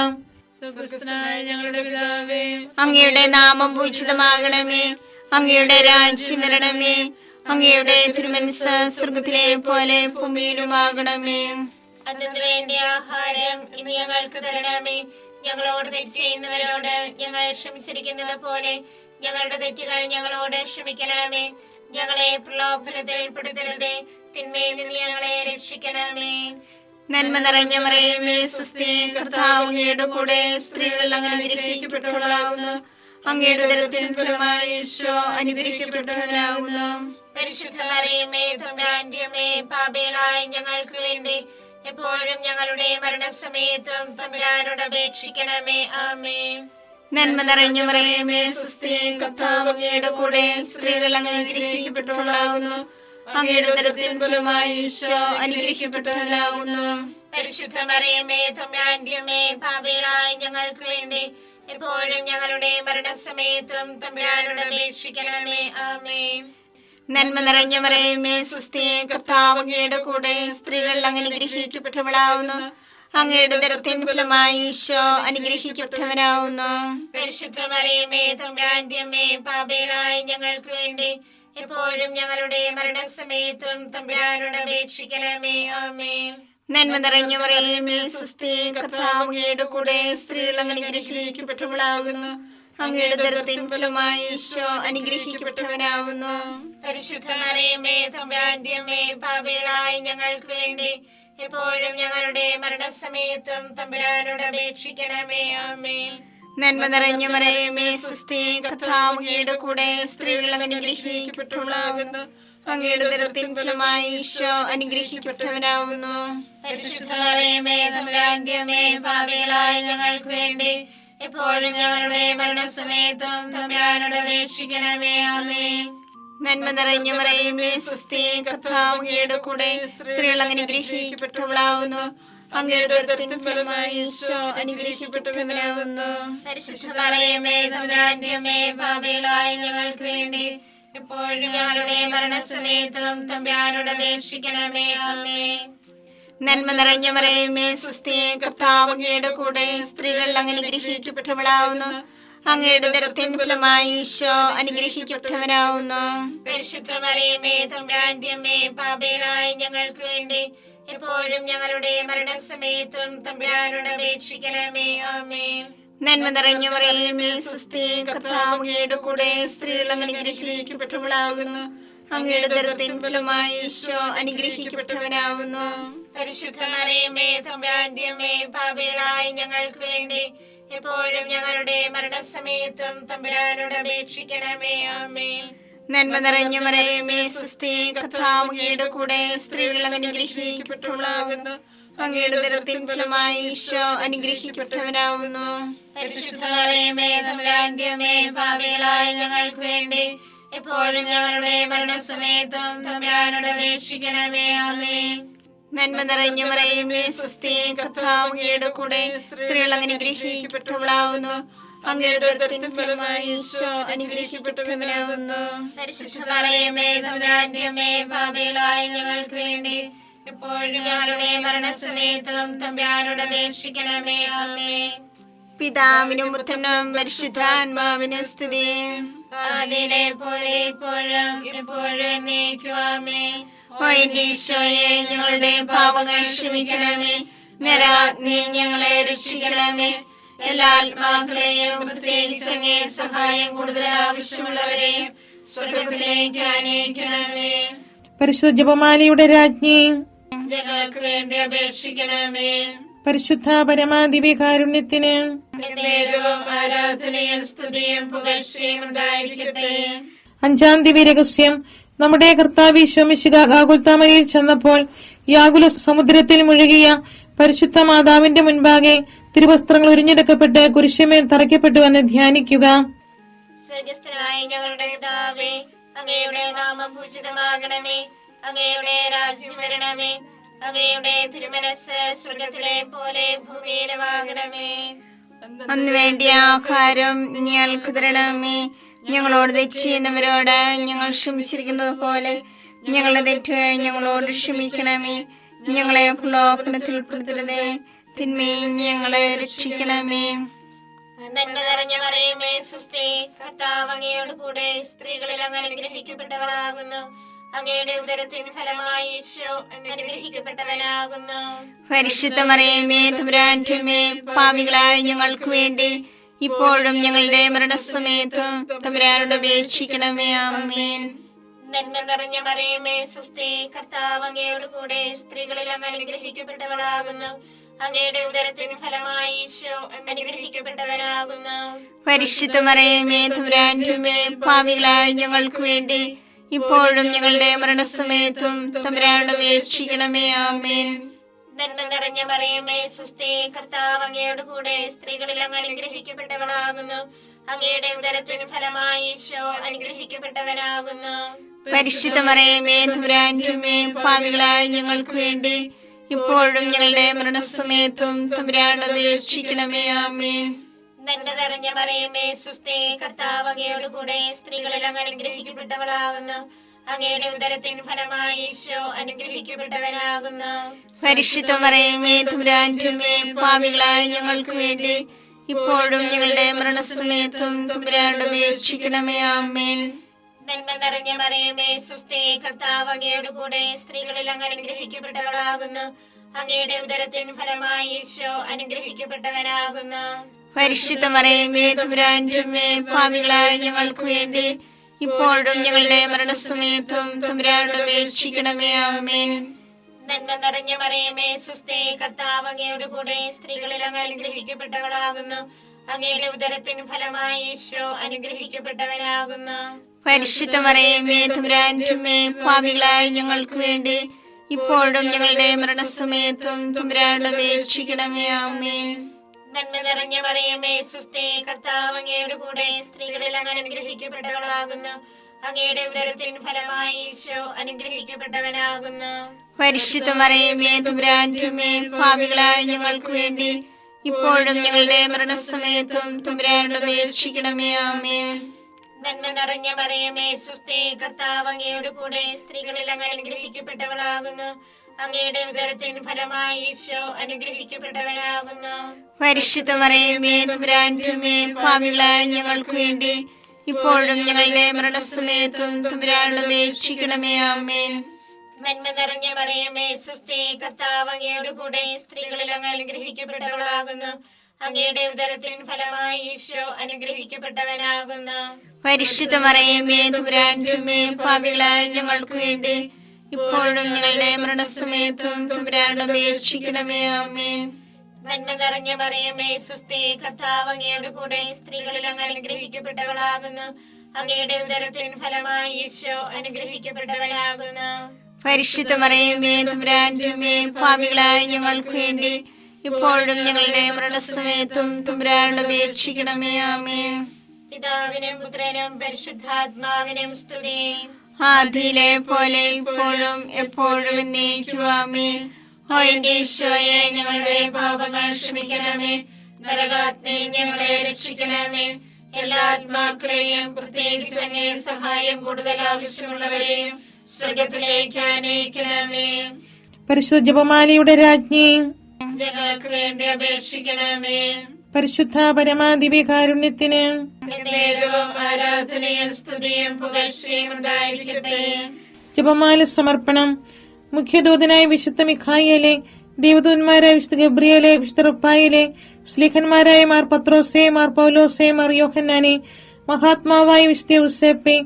സ്വർഗ്ഗസ്ഥനായ ഞങ്ങളുടെ പിതാവേ, അങ്ങയുടെ നാമം പൂജിതമാകണമേ. അങ്ങയുടെ രാജ്യം വരണമേ. അങ്ങയുടെ തിരുമനസ്സ് സ്വർഗത്തിലെ പോലെ ഭൂമിയിലുമാകണമേ. അതിനു വേണ്ടി ആഹാരം ഇനി ഞങ്ങൾക്ക് തരണമേ. ഞങ്ങളോട് തെറ്റ് ചെയ്യുന്നവരോട് ഞങ്ങൾ ക്ഷമിച്ചിരിക്കുന്നത് പോലെ ഞങ്ങളുടെ തെറ്റുകൾ ഞങ്ങളോട് ക്ഷമിക്കണമേ. ഞങ്ങളെ പ്രലോഭനത്തിൽ പെടുത്തരുതേ, തിന്മയിൽ നിന്ന് ഞങ്ങളെ രക്ഷിക്കണമേ. നന്മ നിറഞ്ഞ മറിയമേ സ്വസ്തി, കർത്താവ് അങ്ങയുടെ കൂടെ സ്ത്രീകൾ അങ്ങ് അനുഗ്രഹിക്കപ്പെട്ടവളാകുന്നു. അങ്ങയുടെ ഉദരത്തിൻ ഫലമായി ഈശോ അനുഗ്രഹിക്കപ്പെട്ടവനാകുന്നു. പരിശുദ്ധ മറിയമേ തമ്പുരാന്റെ അമ്മേ, പാപികളായ ഞങ്ങൾക്ക് വേണ്ടി എപ്പോഴും ഞങ്ങളുടെ മരണസമയത്തും തമ്പുരാനോട് അപേക്ഷിക്കണമേ. ആമേൻ. നന്മ നിറഞ്ഞ മറിയമേ സ്വസ്തി, കർത്താവ് അങ്ങയുടെ കൂടെ സ്ത്രീകൾ അങ്ങ് അനുഗ്രഹിക്കപ്പെട്ടവളാകുന്നു. അങ്ങയുടെ ഉദരത്തിൻ ഫലമായി ഈശോ അനുഗ്രഹിക്കപ്പെട്ടവനാകുന്നു. പരിശുദ്ധ മറിയമേ തമ്പുരാന്റെ അമ്മേ, പാപികളായ ഞങ്ങൾക്ക് വേണ്ടി എപ്പോഴും ഞങ്ങളുടെ മരണസമയത്തും തമ്പുരാനോട് അപേക്ഷിക്കണമേ. ആമേൻ. നന്മ നിറഞ്ഞ മറിയമേ സ്വസ്തി, കർത്താവ് അങ്ങയുടെ കൂടെ സ്ത്രീകൾ അങ്ങ് അനുഗ്രഹിക്കപ്പെട്ടവളാകുന്നു. അങ്ങയുടെ ഉദരത്തിൻ ഫലമായി ഈശോ അനുഗ്രഹിക്കപ്പെട്ടവനാകുന്നു. പരിശുദ്ധ മറിയമേ തമ്പുരാന്റെ അമ്മേ, പാപികളായ ഞങ്ങൾക്ക് വേണ്ടി എപ്പോഴും ഞങ്ങളുടെ മരണസമയത്തും തമ്പുരാനോട് അപേക്ഷിക്കണമേ. ആമേൻ. നന്മ നിറഞ്ഞ മറിയമേ സ്വസ്തി, കർത്താവ് അങ്ങയുടെ കൂടെ സ്ത്രീകൾ അങ്ങ് അനുഗ്രഹിക്കപ്പെട്ടവളാകുന്നു. അങ്ങയുടെ ഉദരത്തിൻ ഫലമായി ഈശോ അനുഗ്രഹിക്കപ്പെട്ടവനാകുന്നു. പരിശുദ്ധ മറിയമേ തമ്പുരാന്റെ അമ്മേ, പാപികളായ ഞങ്ങൾക്ക് വേണ്ടി എപ്പോഴും ഞങ്ങളുടെ മരണസമയത്തും തമ്പുരാനോട് അപേക്ഷിക്കണമേ. ആമേൻ. നന്മ നിറഞ്ഞ മറിയമേ സ്വസ്തി, കർത്താവ് അങ്ങയുടെ കൂടെ സ്ത്രീകൾ അങ്ങ് അനുഗ്രഹിക്കപ്പെട്ടവളാകുന്നു. അങ്ങയുടെ ഉദരത്തിൻ ഫലമായി ഈശോ അനുഗ്രഹിക്കപ്പെട്ടവനാകുന്നു. പരിശുദ്ധ മറിയമേ തമ്പുരാന്റെ അമ്മേ, പാപികളായ ഞങ്ങൾക്ക് വേണ്ടി എപ്പോഴും ഞങ്ങളുടെ മരണസമയത്തും തമ്പുരാനോട് അപേക്ഷിക്കണമേ. ആമേൻ. നന്മ നിറഞ്ഞ മറിയമേ സ്വസ്തി, കർത്താവ് അങ്ങയുടെ കൂടെ സ്ത്രീകൾ അങ്ങ് അനുഗ്രഹിക്കപ്പെട്ടവളാകുന്നു. അങ്ങയുടെ ഉദരത്തിൻ ഫലമായി ഈശോ അനുഗ്രഹിക്കപ്പെട്ടവനാകുന്നു. പരിശുദ്ധ മറിയമേ തമ്പുരാന്റെ അമ്മേ, പാപികളായ ഞങ്ങൾക്ക് വേണ്ടി എപ്പോഴും ഞങ്ങളുടെ മരണസമയത്തും തമ്പുരാനോട് അപേക്ഷിക്കണമേ. ആമേൻ. നന്മ നിറഞ്ഞ മറിയമേ സ്വസ്തി, കർത്താവ് അങ്ങയുടെ കൂടെ സ്ത്രീകൾ അങ്ങ് അനുഗ്രഹിക്കപ്പെട്ടവളാകുന്നു. അങ്ങയുടെ ഉദരത്തിൻ ഫലമായി ഈശോ അനുഗ്രഹിക്കപ്പെട്ടവനാകുന്നു. പരിശുദ്ധ മറിയമേ തമ്പുരാന്റെ അമ്മേ, പാപികളായ ഞങ്ങൾക്ക് വേണ്ടി എപ്പോഴും ഞങ്ങളുടെ മരണസമയത്തും തമ്പുരാനോട് അപേക്ഷിക്കണമേ. ആമേൻ. നന്മ നിറഞ്ഞ മറിയമേ സ്വസ്തി, കർത്താവ് അങ്ങയുടെ കൂടെ സ്ത്രീകൾ അങ്ങ് അനുഗ്രഹിക്കപ്പെട്ടവളാകുന്നു. അങ്ങയുടെ ഉദരത്തിൻ ഫലമായി ഈശോ അനുഗ്രഹിക്കപ്പെട്ടവനാകുന്നു. പരിശുദ്ധ മറിയമേ തമ്പുരാന്റെ അമ്മേ, പാപികളായ ഞങ്ങൾക്ക് വേണ്ടി എപ്പോഴും ഞങ്ങളുടെ മരണസമയത്തും തമ്പുരാനോട് അപേക്ഷിക്കണമേ. ആമേൻ. നന്മ നിറഞ്ഞ മറിയമേ സ്വസ്തി, കർത്താവ് അങ്ങയുടെ കൂടെ സ്ത്രീകൾ അനുഗ്രഹിക്കപ്പെട്ടവളാകുന്നു. അങ്ങയുടെ ഉദരത്തിൻ ഫലമായി ഈശോ അനുഗ്രഹിക്കപ്പെട്ടവനാവുന്നു. പരിശുദ്ധ മറിയമേ തമ്പുരാന്റെ അമ്മേ, പാപികളായ ഞങ്ങൾക്ക് വേണ്ടി എപ്പോഴും ഞങ്ങളുടെ മരണസമയത്തും തമ്പുരാനോട് അപേക്ഷിക്കണമേ. ആമേൻ. നന്മ നിറഞ്ഞ മറിയമേ സ്വസ്തി, കർത്താവ് അങ്ങയുടെ കൂടെ സ്ത്രീകൾ അനുഗ്രഹിക്കപ്പെട്ടവളാവുന്നു. അങ്ങയുടെ ഉദരത്തിൻ ഫലമായി ഈശോ അനുഗ്രഹിക്കപ്പെട്ടവനാവുന്നു. പരിശുദ്ധ മറിയമേ തമ്പുരാന്റെ അമ്മേ, പാപികളായ ഞങ്ങൾക്ക് വേണ്ടി എപ്പോഴും ഞങ്ങളുടെ മരണസമയത്തും തമ്പുരാനോട് അപേക്ഷിക്കണമേ. ആമേൻ. പിതാവിനും പുത്രനും പരിശുദ്ധാത്മാവിനും സ്തുതി. ആദിയിലെ പോലെ ഇപ്പോഴും എപ്പോഴും എന്നേക്കും. ആമേൻ. ഓ എന്റെ ഈശോയെ, ഞങ്ങളുടെ പാപങ്ങൾ ക്ഷമിക്കണമേ. നരാഗ്നി ഞങ്ങളെ രക്ഷിക്കണമേ. എല്ലാ ആത്മാക്കളെയും പ്രത്യേകിച്ച് അങ്ങേ സഹായം കൂടുതൽ ആവശ്യമുള്ളവരെയും സ്വർഗത്തിലേക്ക് ആനയിക്കണമേ. പരിശുദ്ധ ജപമാലയുടെ രാജ്ഞി, ഞങ്ങൾക്ക് വേണ്ടി അപേക്ഷിക്കണമേ. പരിശുദ്ധ പരമാദിവ്യകാരുണ്യത്തിന് നേരവും ആരാധനയും സ്തുതിയും പുകഴ്ചയും ഉണ്ടായിരിക്കട്ടെ. 5-ാം ദിവ്യരഹസ്യം. നമ്മുടെ കർത്താവ് ഈശോ മിശിഹാ ഗാഗുൽത്താമലയിൽ ചെന്നപ്പോൾ യാകുല സമുദ്രത്തിൽ മുഴുകിയ പരിശുദ്ധ മാതാവിന്റെ മുൻപാകെ തിരുവസ്ത്രങ്ങൾ ഉരിഞ്ഞെടുക്കപ്പെട്ട് കുരിശുമേൽ തറയ്ക്കപ്പെട്ടുവെന്ന് ധ്യാനിക്കുക. സ്വർഗസ്ഥനായ ഞങ്ങളുടെ പിതാവേ, അങ്ങയുടെ നാമം പൂജിതമാകണമേ. അങ്ങയുടെ രാജ്യം വരണമേ. അങ്ങയുടെ തിരുമനസ് സ്വർഗത്തിലെ പോലെ ഭൂമിയിലുമാകണമേ. അന്ന് വേണ്ടിയ ആഹാരം ഞങ്ങൾക്ക് തരണമേ. ഞങ്ങളോട് തെറ്റ് ചെയ്യുന്നവരോട് ഞങ്ങൾ ക്ഷമിച്ചിരിക്കുന്നത് പോലെ ഞങ്ങളുടെ തെറ്റുകൾ ഞങ്ങളോട് ക്ഷമിക്കണമേ. ഞങ്ങളെ പ്രലോഭനത്തിൽ ഉൾപ്പെടുത്തരുതേ, തിന്മയും ഞങ്ങളെ രക്ഷിക്കണമേ. നന്മ നിറഞ്ഞ മറിയമേ സ്വസ്തി, കർത്താവ് അങ്ങയോട് കൂടെ സ്ത്രീകളിൽ അങ്ങ് അനുഗ്രഹിക്കപ്പെട്ടവളാകുന്നു. അങ്ങയുടെ ഉദരത്തിൻ ഫലമായി ഈശോ അനുഗ്രഹിക്കപ്പെട്ടവനാകുന്നു. പരിശുദ്ധ മറിയമേ തമ്പുരാന്റെ അമ്മേ, പാപികളായ ഞങ്ങൾക്ക് വേണ്ടി ഇപ്പോഴും ഞങ്ങളുടെ മരണസമയത്തും തമ്പുരാനോട് അപേക്ഷിക്കണമേ. ആമേൻ. നന്മ നിറഞ്ഞ മറിയമേ സ്വസ്തി, കർത്താവ് അങ്ങയോട് കൂടെ സ്ത്രീകളിൽ അങ്ങ് അനുഗ്രഹിക്കപ്പെട്ടവളാകുന്നു. അങ്ങയുടെ ഉദരത്തിൻ ഫലമായി ഈശോ അനുഗ്രഹിക്കപ്പെട്ടവനാകുന്നു. പരിശുദ്ധ മറിയമേ തമ്പുരാന്റെ അമ്മേ, പാപികളായ ഞങ്ങൾക്ക് വേണ്ടി ഇപ്പോഴും ഞങ്ങളുടെ മരണസമയത്തും തമ്പുരാനോട് അപേക്ഷിക്കണമേ. ആമേൻ. നന്മ നിറഞ്ഞ മറിയമേ സ്വസ്തി, കർത്താവ് അങ്ങയോട് കൂടെ സ്ത്രീകളിൽ അങ്ങ് അനുഗ്രഹിക്കപ്പെട്ടവളാകുന്നു. അങ്ങയുടെ ഉദരത്തിൻ ഫലമായി ഈശോ അനുഗ്രഹിക്കപ്പെട്ടവനാകുന്നു. പരിശുദ്ധ മറിയമേ തമ്പുരാന്റെ അമ്മേ, പാപികളായ ഞങ്ങൾക്ക് വേണ്ടി ഇപ്പോഴും ഞങ്ങളുടെ മരണസമയത്തും തമ്പുരാനോട് അപേക്ഷിക്കണമേ. ആമേൻ. നന്മ നിറഞ്ഞ മറിയമേ സ്വസ്തി, കർത്താവ് അങ്ങയോട് കൂടെ സ്ത്രീകളിൽ അങ്ങ് അനുഗ്രഹിക്കപ്പെട്ടവളാകുന്നു. അങ്ങയുടെ ഉദരത്തിൻ ഫലമായി ഈശോ അനുഗ്രഹിക്കപ്പെട്ടവനാകുന്നു. പരിശുദ്ധ മറിയമേ തമ്പുരാന്റെ അമ്മേ, പാപികളായ ഞങ്ങൾക്ക് വേണ്ടി ഇപ്പോഴും ഞങ്ങളുടെ മരണസമയത്തും തമ്പുരാനോട് അപേക്ഷിക്കണമേ. ആമേൻ. നന്മ നിറഞ്ഞ മറിയമേ സ്വസ്തി, കർത്താവ് അങ്ങയോട് കൂടെ സ്ത്രീകളിൽ അങ്ങ് അനുഗ്രഹിക്കപ്പെട്ടവളാകുന്നു. അങ്ങയുടെ ഉദരത്തിൻ ഫലമായി ഈശോ അനുഗ്രഹിക്കപ്പെട്ടവനാകുന്നു. പരിശുദ്ധ മറിയമേ തമ്പുരാന്റെ അമ്മേ, പാപികളായ ഞങ്ങൾക്ക് വേണ്ടി ഇപ്പോഴും ഞങ്ങളുടെ മരണസമയത്തും തമ്പുരാനോട് അപേക്ഷിക്കണമേ. ആമേൻ. നന്മ നിറഞ്ഞ മറിയമേ സ്വസ്തി, കർത്താവ് അങ്ങയോട് കൂടെ സ്ത്രീകളിൽ അങ്ങ് അനുഗ്രഹിക്കപ്പെട്ടവളാകുന്നു. അങ്ങയുടെ ഉദരത്തിൻ ഫലമായി ഈശോ അനുഗ്രഹിക്കപ്പെട്ടവനാകുന്നു. പരിശുദ്ധ മറിയമേ തമ്പുരാന്റെ അമ്മേ, പാപികളായ ഞങ്ങൾക്ക് വേണ്ടി ഇപ്പോഴും ഞങ്ങളുടെ മരണസമയത്തും തമ്പുരാനോട് അപേക്ഷിക്കണമേ. ആമേൻ. നന്മ നിറഞ്ഞ മറിയമേ സ്വസ്തി, കർത്താവ് അങ്ങയോട് കൂടെ സ്ത്രീകളിൽ അങ്ങ് അനുഗ്രഹിക്കപ്പെട്ടവളാകുന്നു. അങ്ങയുടെ ഉദരത്തിൻ ഫലമായി ഈശോ അനുഗ്രഹിക്കപ്പെട്ടവനാകുന്നു. പരിശുദ്ധ മറിയമേ തമ്പുരാന്റെ അമ്മേ, പാപികളായ ഞങ്ങൾക്ക് വേണ്ടി ഇപ്പോഴും ഞങ്ങളുടെ മരണസമയത്തും തമ്പുരാനോട് അപേക്ഷിക്കണമേ. ആമേൻ. നന്മ നിറഞ്ഞ മറിയമേ സ്വസ്തി, കർത്താവ് അങ്ങയോട് കൂടെ സ്ത്രീകളിൽ അങ്ങ് അനുഗ്രഹിക്കപ്പെട്ടവളാകുന്നു. അങ്ങയുടെ ഉദരത്തിൻ ഫലമായി ഈശോ അനുഗ്രഹിക്കപ്പെട്ടവനാകുന്നു. പരിശുദ്ധ മറിയമേ തമ്പുരാന്റെ അമ്മേ, പാപികളായ ഞങ്ങൾക്ക് വേണ്ടി ഇപ്പോഴും ഞങ്ങളുടെ മരണസമയത്തും തമ്പുരാനോട് അപേക്ഷിക്കണമേ. ആമേൻ. നന്മ നിറഞ്ഞ മറിയമേ സ്വസ്തി, കർത്താവ് അങ്ങയോട് കൂടെ സ്ത്രീകളിൽ അങ്ങ് അനുഗ്രഹിക്കപ്പെട്ടവളാകുന്നു. അങ്ങയുടെ ഉദരത്തിൻ ഫലമായി ഈശോ അനുഗ്രഹിക്കപ്പെട്ടവനാകുന്നു. പരിശുദ്ധ മറിയമേ തമ്പുരാന്റെ അമ്മേ, പാപികളായ ഞങ്ങൾക്ക് വേണ്ടി ഇപ്പോഴും ഞങ്ങളുടെ മരണസമയത്തും തമ്പുരാനോട് അപേക്ഷിക്കണമേ. ആമേൻ. നന്മ നിറഞ്ഞ മറിയമേ സ്വസ്തി, കർത്താവ് അങ്ങയുടെ കൂടെ സ്ത്രീകളിൽ അങ്ങ് അനുഗ്രഹിക്കപ്പെട്ടവളാകുന്നു. അങ്ങയുടെ ഉദരത്തിൻ ഫലമായി ഈശോ അനുഗ്രഹിക്കപ്പെട്ടവനാകുന്നു. പരിശുദ്ധ മറിയമേ തമ്പുരാന്റെ അമ്മേ, പാപികളായ ഞങ്ങൾക്ക് വേണ്ടി ഇപ്പോഴും ഞങ്ങളുടെ മരണസമയത്തും തമ്പുരാനോട് അപേക്ഷിക്കണമേ. ആമേൻ. പിതാവിനും പുത്രനും പരിശുദ്ധാത്മാവിനും സ്തുതി. ആദിയിലെ പോലെ ഇപ്പോഴും എപ്പോഴും എന്നേക്കും. ആമേൻ. ഓ എന്റെ ഈശോയെ, ഞങ്ങളുടെ പാപങ്ങൾ ക്ഷമിക്കണമേ. നരകാഗ്നി ഞങ്ങളെ രക്ഷിക്കണമേ. എല്ലാ ആത്മാക്കളെയും, പ്രത്യേകിച്ച് അങ്ങേ സഹായം കൂടുതൽ ആവശ്യമുള്ളവരെയും സ്വർഗത്തിലേക്ക് ആനയിക്കണമേ. പരിശുദ്ധ ജപമാലയുടെ രാജ്ഞി, ഞങ്ങൾക്ക് വേണ്ടി അപേക്ഷിക്കണമേ. പരിശുദ്ധ പരമാദിവ്യകാരുണ്യത്തിന് നേരവും ആരാധനയും സ്തുതിയും പുകഴ്ചയും ഉണ്ടായിരിക്കട്ടെ. ജപമാല സമർപ്പണം. മുഖ്യദൂതനായ വിശുദ്ധ മിഖായേലെ, ദേവദൂതന്മാരായ വിശുദ്ധ ഗബ്രിയേലെ, വിശുദ്ധ റുപ്പായേലെ, സ്ലീഹന്മാരായ മാർ പത്രോസേ, മാർ പൗലോസേ, മാർ യോഹന്നാനെ, മഹാത്മാവായ വിശുദ്ധ യൂസേപ്പേ,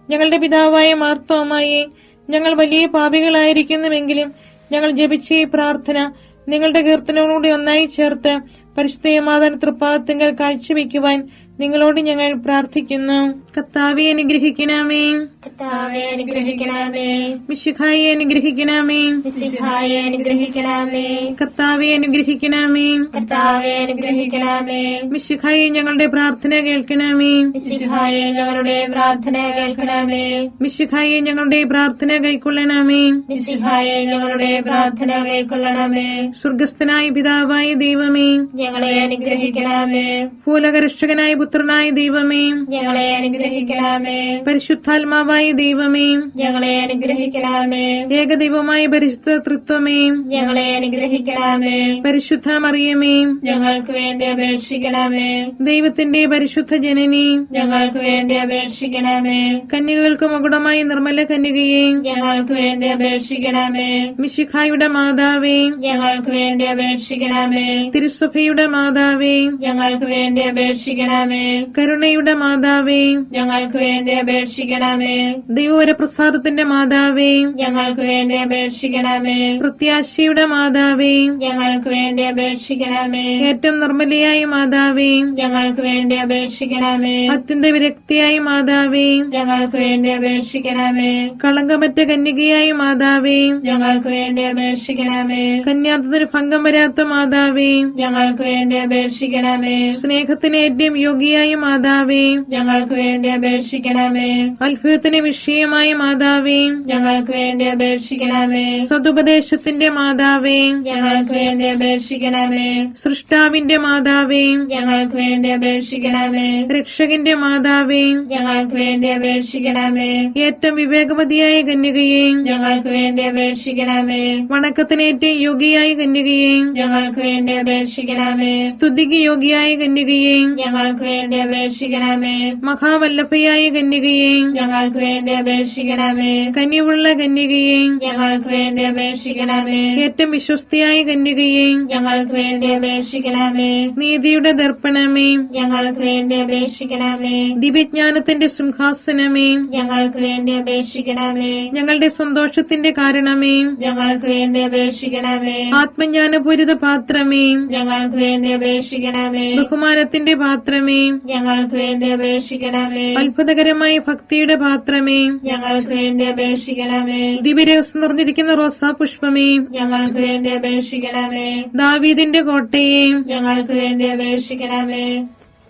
ഞങ്ങളുടെ പിതാവായ മാർത്തോമായെ, ഞങ്ങൾ വലിയ പാപികളായിരിക്കുന്നുവെങ്കിലും ഞങ്ങൾ ജപിച്ച ഈ പ്രാർത്ഥന നിങ്ങളുടെ കീർത്തനങ്ങളോട് ഒന്നായി ചേർത്ത് പരിശുദ്ധ മാതാവിന്റെ തൃപ്പാദത്തിങ്കൽ കാഴ്ചവെക്കുവാൻ നിങ്ങളോട് ഞങ്ങൾ പ്രാർത്ഥിക്കുന്നു. കർത്താവേ അനുഗ്രഹിക്കണമേ. കർത്താവേ അനുഗ്രഹിക്കണമേ. മിശിഹായെ അനുഗ്രഹിക്കണമേ. മിശിഹായെ അനുഗ്രഹിക്കണമേ. കർത്താവേ അനുഗ്രഹിക്കണമേ. കർത്താവേ അനുഗ്രഹിക്കണമേ. മിശിഹായെ ഞങ്ങളുടെ പ്രാർത്ഥന കേൾക്കണമേ. മിശിഹായെ ഞങ്ങളുടെ പ്രാർത്ഥന കേൾക്കണമേ. മിശിഹായെ ഞങ്ങളുടെ പ്രാർത്ഥന കൈക്കൊള്ളണമേ. മിശിഹായെ ഞങ്ങളുടെ പ്രാർത്ഥന കൈക്കൊള്ളണമേ. സ്വർഗസ്ഥനായ പിതാവായ ദൈവമേ, ഞങ്ങളെ അനുഗ്രഹിക്കണമേ. ഭൂലോകരക്ഷകനായ പുത്രനായ ദൈവമേ, ഞങ്ങളെ അനുഗ്രഹിക്കണമേ. പരിശുദ്ധാത്മാവായ ദൈവമേ, ഞങ്ങളെ അനുഗ്രഹിക്കണമേ. ഏകദൈവമായ പരിശുദ്ധ തൃത്വമേ, ഞങ്ങളെ അനുഗ്രഹിക്കണമേ. പരിശുദ്ധ മറിയമേ, ഞങ്ങൾക്ക് വേണ്ടി അപേക്ഷിക്കണമേ. ദൈവത്തിന്റെ പരിശുദ്ധ ജനനി, ഞങ്ങൾക്ക് വേണ്ടി അപേക്ഷിക്കണമേ. കന്യകൾക്ക് മകുടമായ നിർമ്മല കന്യകയെ, ഞങ്ങൾക്ക് വേണ്ടി അപേക്ഷിക്കണമേ. മിശിഹായുടെ മാതാവേ, ഞങ്ങൾക്ക് വേണ്ടി അപേക്ഷിക്കണമേ. തിരുസഭയുടെ മാതാവേ, ഞങ്ങൾക്ക് വേണ്ടി അപേക്ഷിക്കണമേ. കരുണയുടെ മാതാവേ, ഞങ്ങൾക്ക് വേണ്ടി അപേക്ഷിക്കണമേ. ദൈവവരപ്രസാദത്തിന്റെ മാതാവേ, ഞങ്ങൾക്ക് വേണ്ടി അപേക്ഷിക്കണമേ. പ്രത്യാശയുടെ മാതാവേ, ഞങ്ങൾക്ക് വേണ്ടി അപേക്ഷിക്കണമേ. ഏറ്റവും നിർമ്മലയായ മാതാവേ, ഞങ്ങൾക്ക് വേണ്ടി അപേക്ഷിക്കണമേ. അത്യന്ത വിരക്തിയായ മാതാവേ, ഞങ്ങൾക്ക് വേണ്ടി അപേക്ഷിക്കണമേ. കളങ്കമറ്റ കന്യകയായ മാതാവേ, ഞങ്ങൾക്ക് വേണ്ടി അപേക്ഷിക്കണമേ. കന്യാത്വത്തിന് ഭംഗം വരാത്ത മാതാവേ, ഞങ്ങൾക്ക് വേണ്ടി അപേക്ഷിക്കണമേ. സ്നേഹത്തിന് ഏറ്റവും യോഗ്യയായ മാതാവേ, ഞങ്ങൾക്ക് വേണ്ടി അപേക്ഷിക്കണമേ. അത്ഭുതത്തിന് വിഷയമായ മാതാവേ, ഞങ്ങൾക്ക് വേണ്ടി അപേക്ഷിക്കണമേ. സതുപദേശത്തിന്റെ മാതാവേ, ഞങ്ങൾക്ക് വേണ്ടി അപേക്ഷിക്കണമേ. സൃഷ്ടാവിന്റെ മാതാവേ, ഞങ്ങൾക്ക് വേണ്ടി അപേക്ഷിക്കണമേ. രക്ഷകന്റെ മാതാവേ, ഞങ്ങൾക്ക് വേണ്ടി അപേക്ഷിക്കണമേ. ഏറ്റവും വിവേകവതിയായ കന്യകയെ, ഞങ്ങൾക്ക് വേണ്ടി അപേക്ഷിക്കണമേ. വണക്കത്തിന് ഏറ്റവും യോഗ്യയായ കന്യകയെ, ഞങ്ങൾക്ക് വേണ്ടി അപേക്ഷിക്കണമേ. സ്തുതിക്ക് യോഗ്യയായ കന്യകയെ, ഞങ്ങൾക്ക് വേണ്ടി അപേക്ഷിക്കണമേ. മഹാവല്ലഭയായ കന്യകയെ, ഞങ്ങൾക്ക് വേണ്ടി അപേക്ഷിക്കണമേ. കനിവുള്ള കന്യകയെ, ഞങ്ങൾക്ക് വേണ്ടി അപേക്ഷിക്കണമേ. ഏറ്റവും വിശ്വസ്തയായ കന്യകയെ, ഞങ്ങൾക്ക് വേണ്ടി അപേക്ഷിക്കണമേ. നീതിയുടെ ദർപ്പണമേ, ഞങ്ങൾക്ക് വേണ്ടി അപേക്ഷിക്കണമേ. ദിവ്യജ്ഞാനത്തിന്റെ സിംഹാസനമേ, ഞങ്ങൾക്ക് വേണ്ടി അപേക്ഷിക്കണമേ. ഞങ്ങളുടെ സന്തോഷത്തിന്റെ കാരണമേ, ഞങ്ങൾക്ക് വേണ്ടി അപേക്ഷിക്കണമേ. ആത്മജ്ഞാനപൂരിത പാത്രമേ, ഞങ്ങൾക്ക് വേണ്ടി അപേക്ഷിക്കണമേ. ബഹുമാനത്തിന്റെ പാത്രമേ, ഞങ്ങൾക്ക് വേണ്ടി അപേക്ഷിക്കണമേ. അത്ഭുതകരമായ ഭക്തിയുടെ പാത്രമേ, ഞങ്ങൾക്ക് വേണ്ടി അപേക്ഷിക്കണമേ. ദിവ്യരഹസ്യം നിറഞ്ഞിരിക്കുന്ന റോസാ പുഷ്പമേ, ഞങ്ങൾക്ക് വേണ്ടി അപേക്ഷിക്കണമേ. ദാവീദിന്റെ കോട്ടയെ, ഞങ്ങൾക്ക് വേണ്ടി അപേക്ഷിക്കണമേ.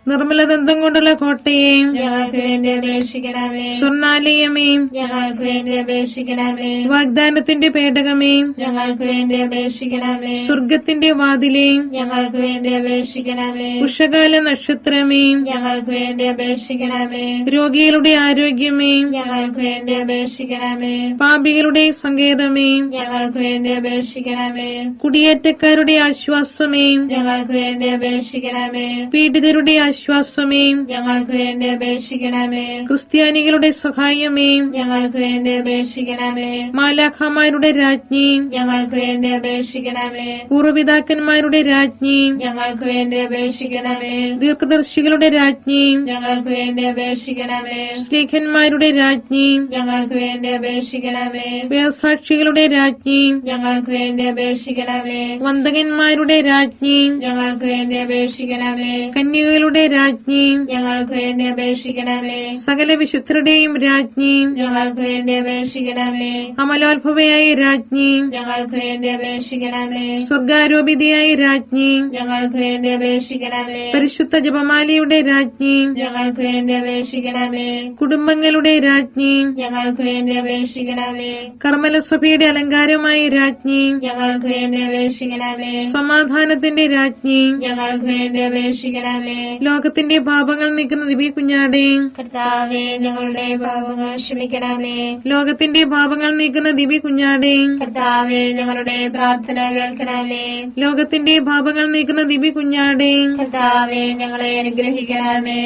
നിർമ്മലദന്തം കൊണ്ടുള്ള കോട്ടയെ, ഞങ്ങൾക്ക് വേണ്ടി അപേക്ഷിക്കണമേ. സ്വർണാലയമേ, ഞങ്ങൾക്ക് വേണ്ടി അപേക്ഷിക്കണമേ. വാഗ്ദാനത്തിന്റെ പേടകമേ, ഞങ്ങൾക്ക് വേണ്ടി അപേക്ഷിക്കണമേ. സ്വർഗത്തിന്റെ വാതിലേ, ഞങ്ങൾക്ക് വേണ്ടി അപേക്ഷിക്കണമേ. ഉഷകാല നക്ഷത്രമേ, ഞങ്ങൾക്ക് വേണ്ടി അപേക്ഷിക്കണമേ. രോഗികളുടെ ആരോഗ്യമേ, ഞങ്ങൾക്ക് വേണ്ടി അപേക്ഷിക്കണമേ. പാപികളുടെ സങ്കേതമേ, ഞങ്ങൾക്ക് വേണ്ടി അപേക്ഷിക്കണമേ. കുടിയേറ്റക്കാരുടെ ആശ്വാസമേ, ഞങ്ങൾക്ക് വേണ്ടി അപേക്ഷിക്കണമേ. പീഡിതരുടെ ആശ്വാസമേ, ഞങ്ങൾക്ക് വേണ്ടി അപേക്ഷിക്കണമേ. ക്രിസ്ത്യാനികളുടെ സഹായമേ, ഞങ്ങൾക്ക് വേണ്ടി അപേക്ഷിക്കണമേ. മാലാഖമാരുടെ രാജ്ഞി, ഞങ്ങൾക്ക് വേണ്ടി അപേക്ഷിക്കണമേ. പൂർവ്വപിതാക്കന്മാരുടെ രാജ്ഞി, ഞങ്ങൾക്ക് വേണ്ടി അപേക്ഷിക്കണമേ. ദീർഘദർശികളുടെ രാജ്ഞി, ഞങ്ങൾക്ക് വേണ്ടി അപേക്ഷിക്കണമേ. സ്നേഹന്മാരുടെ രാജ്ഞി, ഞങ്ങൾക്ക് വേണ്ടി അപേക്ഷിക്കണമേ. വേദസാക്ഷികളുടെ രാജ്ഞി, ഞങ്ങൾക്ക് വേണ്ടി അപേക്ഷിക്കണമേ. വന്ദകന്മാരുടെ രാജ്ഞി, ഞങ്ങൾക്ക് വേണ്ടി അപേക്ഷിക്കണമേ. കന്യകകളുടെ രാജ്ഞി, ഞങ്ങൾക്ക് വേണ്ടി അപേക്ഷിക്കണമേ. സകല വിശുദ്ധരുടെയും രാജ്ഞി, ഞങ്ങൾക്ക് വേണ്ടി അപേക്ഷിക്കണമേ. അമലോത്ഭവയായ രാജ്ഞി, ഞങ്ങൾക്ക് വേണ്ടി അപേക്ഷിക്കണമേ. സ്വർഗാരോപിതയായ രാജ്ഞി, ഞങ്ങൾക്ക് വേണ്ടി അപേക്ഷിക്കണമേ. പരിശുദ്ധ ജപമാലയുടെ രാജ്ഞി, ഞങ്ങൾക്ക് വേണ്ടി അപേക്ഷിക്കണമേ. കുടുംബങ്ങളുടെ രാജ്ഞി, ഞങ്ങൾക്ക് വേണ്ടി അപേക്ഷിക്കണമേ. കർമ്മലസഭയുടെ അലങ്കാരമായ രാജ്ഞി, ഞങ്ങൾക്ക് വേണ്ടി അപേക്ഷിക്കണമേ. സമാധാനത്തിന്റെ രാജ്ഞി, ഞങ്ങൾക്ക് വേണ്ടി അപേക്ഷിക്കണമേ. ലോകത്തിന്റെ പാപങ്ങൾ നീക്കുന്ന ദിവ്യ കുഞ്ഞാടേ, കർത്താവേ, ഞങ്ങളുടെ പാപങ്ങൾ ക്ഷമിക്കണമേ. ലോകത്തിന്റെ പാപങ്ങൾ നീക്കുന്ന ദിവ്യ കുഞ്ഞാടേ, കർത്താവേ, ഞങ്ങളുടെ പ്രാർത്ഥന കേൾക്കണമേ. ലോകത്തിന്റെ പാപങ്ങൾ നീക്കുന്ന ദിവ്യ കുഞ്ഞാടേ, കർത്താവേ, ഞങ്ങളെ അനുഗ്രഹിക്കണമേ.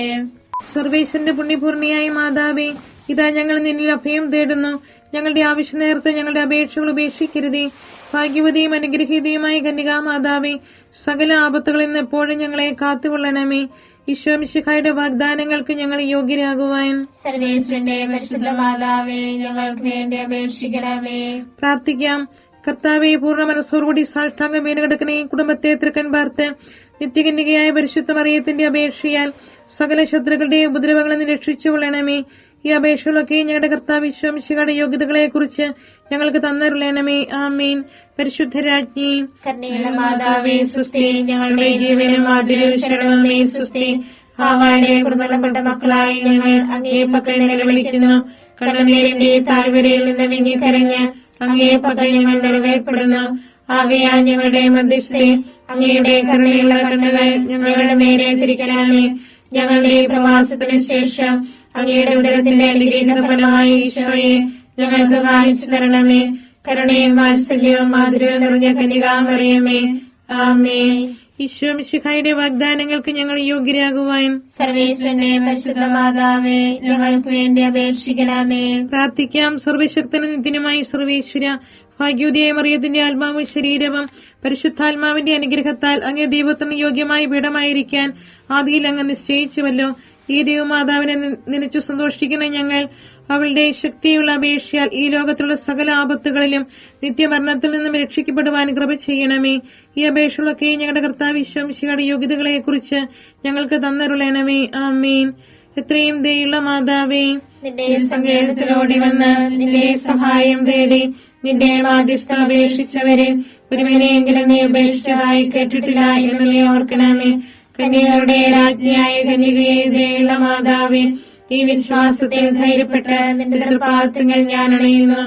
സർവേശ്വരന്റെ പുണ്യപൂർണിയായ മാതാവേ, ഇതാ ഞങ്ങൾ നിന്നിൽ അഭയം തേടുന്നു. ഞങ്ങളുടെ ആവശ്യ നേരത്ത് ഞങ്ങളുടെ അപേക്ഷകൾ ഉപേക്ഷിക്കരുതേ. ഭാഗ്യവതിയും അനുഗ്രഹീതയുമായ കന്യകാ മാതാവേ, സകല ആപത്തുകളിൽ നിന്ന് എപ്പോഴും ഞങ്ങളെ കാത്തുകൊള്ളണമേ. ഈശോ മിശിഹായുടെ വാഗ്ദാനങ്ങൾക്ക് ഞങ്ങൾ യോഗ്യരാകുവാൻ സർവേശ്വരന്റെ പരിശുദ്ധ മാതാവേ, ഞങ്ങൾക്ക് വേണ്ടി അപേക്ഷിക്കണമേ. പ്രാർത്ഥിക്കാം. കർത്താവെ, പൂർണ്ണ മനസ്സോടുകൂടി സാഷ്ടാംഗം വീണുകിടക്കുന്ന ഈ കുടുംബത്തെ തൃക്കൻ പാർത്ത് നിത്യകന്യകയായ പരിശുദ്ധ മറിയത്തിന്റെ അപേക്ഷയാൽ സകല ശത്രുക്കളുടെ ഉപദ്രവങ്ങളിൽ നിന്ന് രക്ഷിച്ചുകൊള്ളണമേ. ഈ അപേക്ഷകളൊക്കെ ഞങ്ങളുടെ കർത്താവ് ഈശോ മിശിഹായുടെ യോഗ്യതകളെ കുറിച്ച് ഞങ്ങൾക്ക് തന്നരുളണമേ. ആമേൻ. പരിശുദ്ധ രാജ്ഞി, കരുണയുള്ള മാതാവേ, സുസ്തി. ഞങ്ങളുടെ ജീവനും മാധുര്യവും ശരണമേ, സുസ്തി. ഹാവായുടെ കുറുനടപ്പെട്ട മക്കളായി ഞങ്ങൾ അങ്ങേ പക്കൽ നിലവിളിക്കുന്നു. കണ്ണുനീരിന്റെ താഴ്വരയിൽ നിന്ന് വിങ്ങിക്കരഞ്ഞ് അങ്ങേ പക്കൽ ഞങ്ങൾ നിറവേർപ്പെടുന്നു. ആകയാൽ ഞങ്ങളുടെ മധ്യസ്ഥെ അങ്ങയുടെ കരുണയുള്ള കണ്ണുകൾ ഞങ്ങളുടെ നേരെ തിരിക്കണമേ. ഞങ്ങളുടെ പ്രവാസത്തിന് ശേഷം അങ്ങയുടെ ഉദരത്തിന്റെ അനുഗ്രഹീത ഫലമായി ഈശോയെ ഞങ്ങൾക്ക് കാണിച്ചു തരണമേ. കരുണയും വാത്സല്യവും മാധുര്യവും നിറഞ്ഞ കന്യകാമറിയമേ, ആമേൻ. ഈശോ മിശിഹായുടെ വാഗ്ദാനങ്ങൾക്ക് ഞങ്ങൾ യോഗ്യരാകുവാൻ സർവേശ്വരനെ പരിശുദ്ധ മാതാവേ, ഞങ്ങൾക്ക് വേണ്ടി അപേക്ഷിക്കണമേ. പ്രാർത്ഥിക്കാം. സർവശക്തനും നിത്യനുമായി സർവേശ്വര, ഭാഗ്യോദയ മറിയത്തിന്റെ ആത്മാവും ശരീരവും പരിശുദ്ധാത്മാവിന്റെ അനുഗ്രഹത്താൽ അങ്ങേ ദൈവത്തിന് യോഗ്യമായ പീഠമായിരിക്കാൻ ആദിയിൽ അങ്ങ് നിശ്ചയിച്ചുവല്ലോ. ഈ ദൈവമാതാവിനെ നനച്ചു സന്തോഷിക്കുന്ന ഞങ്ങൾ അവളുടെ ശക്തിയുള്ള അപേക്ഷയാൽ ഈ ലോകത്തിലുള്ള സകല ആപത്തുകളിലും നിത്യമരണത്തിൽ നിന്നും രക്ഷിക്കപ്പെടുവാൻ കൃപ ചെയ്യണമേ. ഈ അപേക്ഷകളൊക്കെ ഞങ്ങളുടെ കർത്താവ് ഈശോ മിശിഹായുടെ യോഗ്യതകളെ കുറിച്ച് ഞങ്ങൾക്ക് തന്നരുളണമേ. ആമേൻ. എത്രയും ദയുള്ള മാതാവേ, നിന്റെ സങ്കേതത്തിലോടി വന്ന് നിന്റെ സഹായം തേടി നിന്റെ മാധ്യസ്ഥം അപേക്ഷിച്ചവരെ ഒരുവനെയെങ്കിലും നീ ഉപേക്ഷിച്ചതായി കേട്ടിട്ടില്ല എന്ന് നീ ഓർക്കണമേ. കന്യകരുടെ രാജ്ഞിയായ കന്യകയെ ദയുള്ള മാതാവേ, ഈ വിശ്വാസത്തിൽ ധൈര്യപ്പെട്ട് നിന്റെ തൃപ്പാദങ്ങൾ ഞാൻ അണയുന്നു.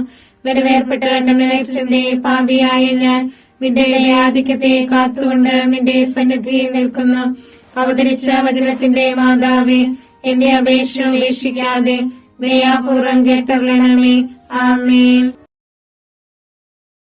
നിറവേർപ്പെട്ട് കണ്ടെന്നെ പാപിയായ ഞാൻ നിന്റെ ആധിക്യത്തെ കാത്തുകൊണ്ട് നിന്റെ സന്നിധിയിൽ നിൽക്കുന്നു. അവതരിച്ച വചനത്തിന്റെ മാതാവേ, എന്റെ അപേക്ഷ ഉപേക്ഷിക്കാതെ ദയാപൂർവം കേട്ടറിയണമേ. ആമേൻ.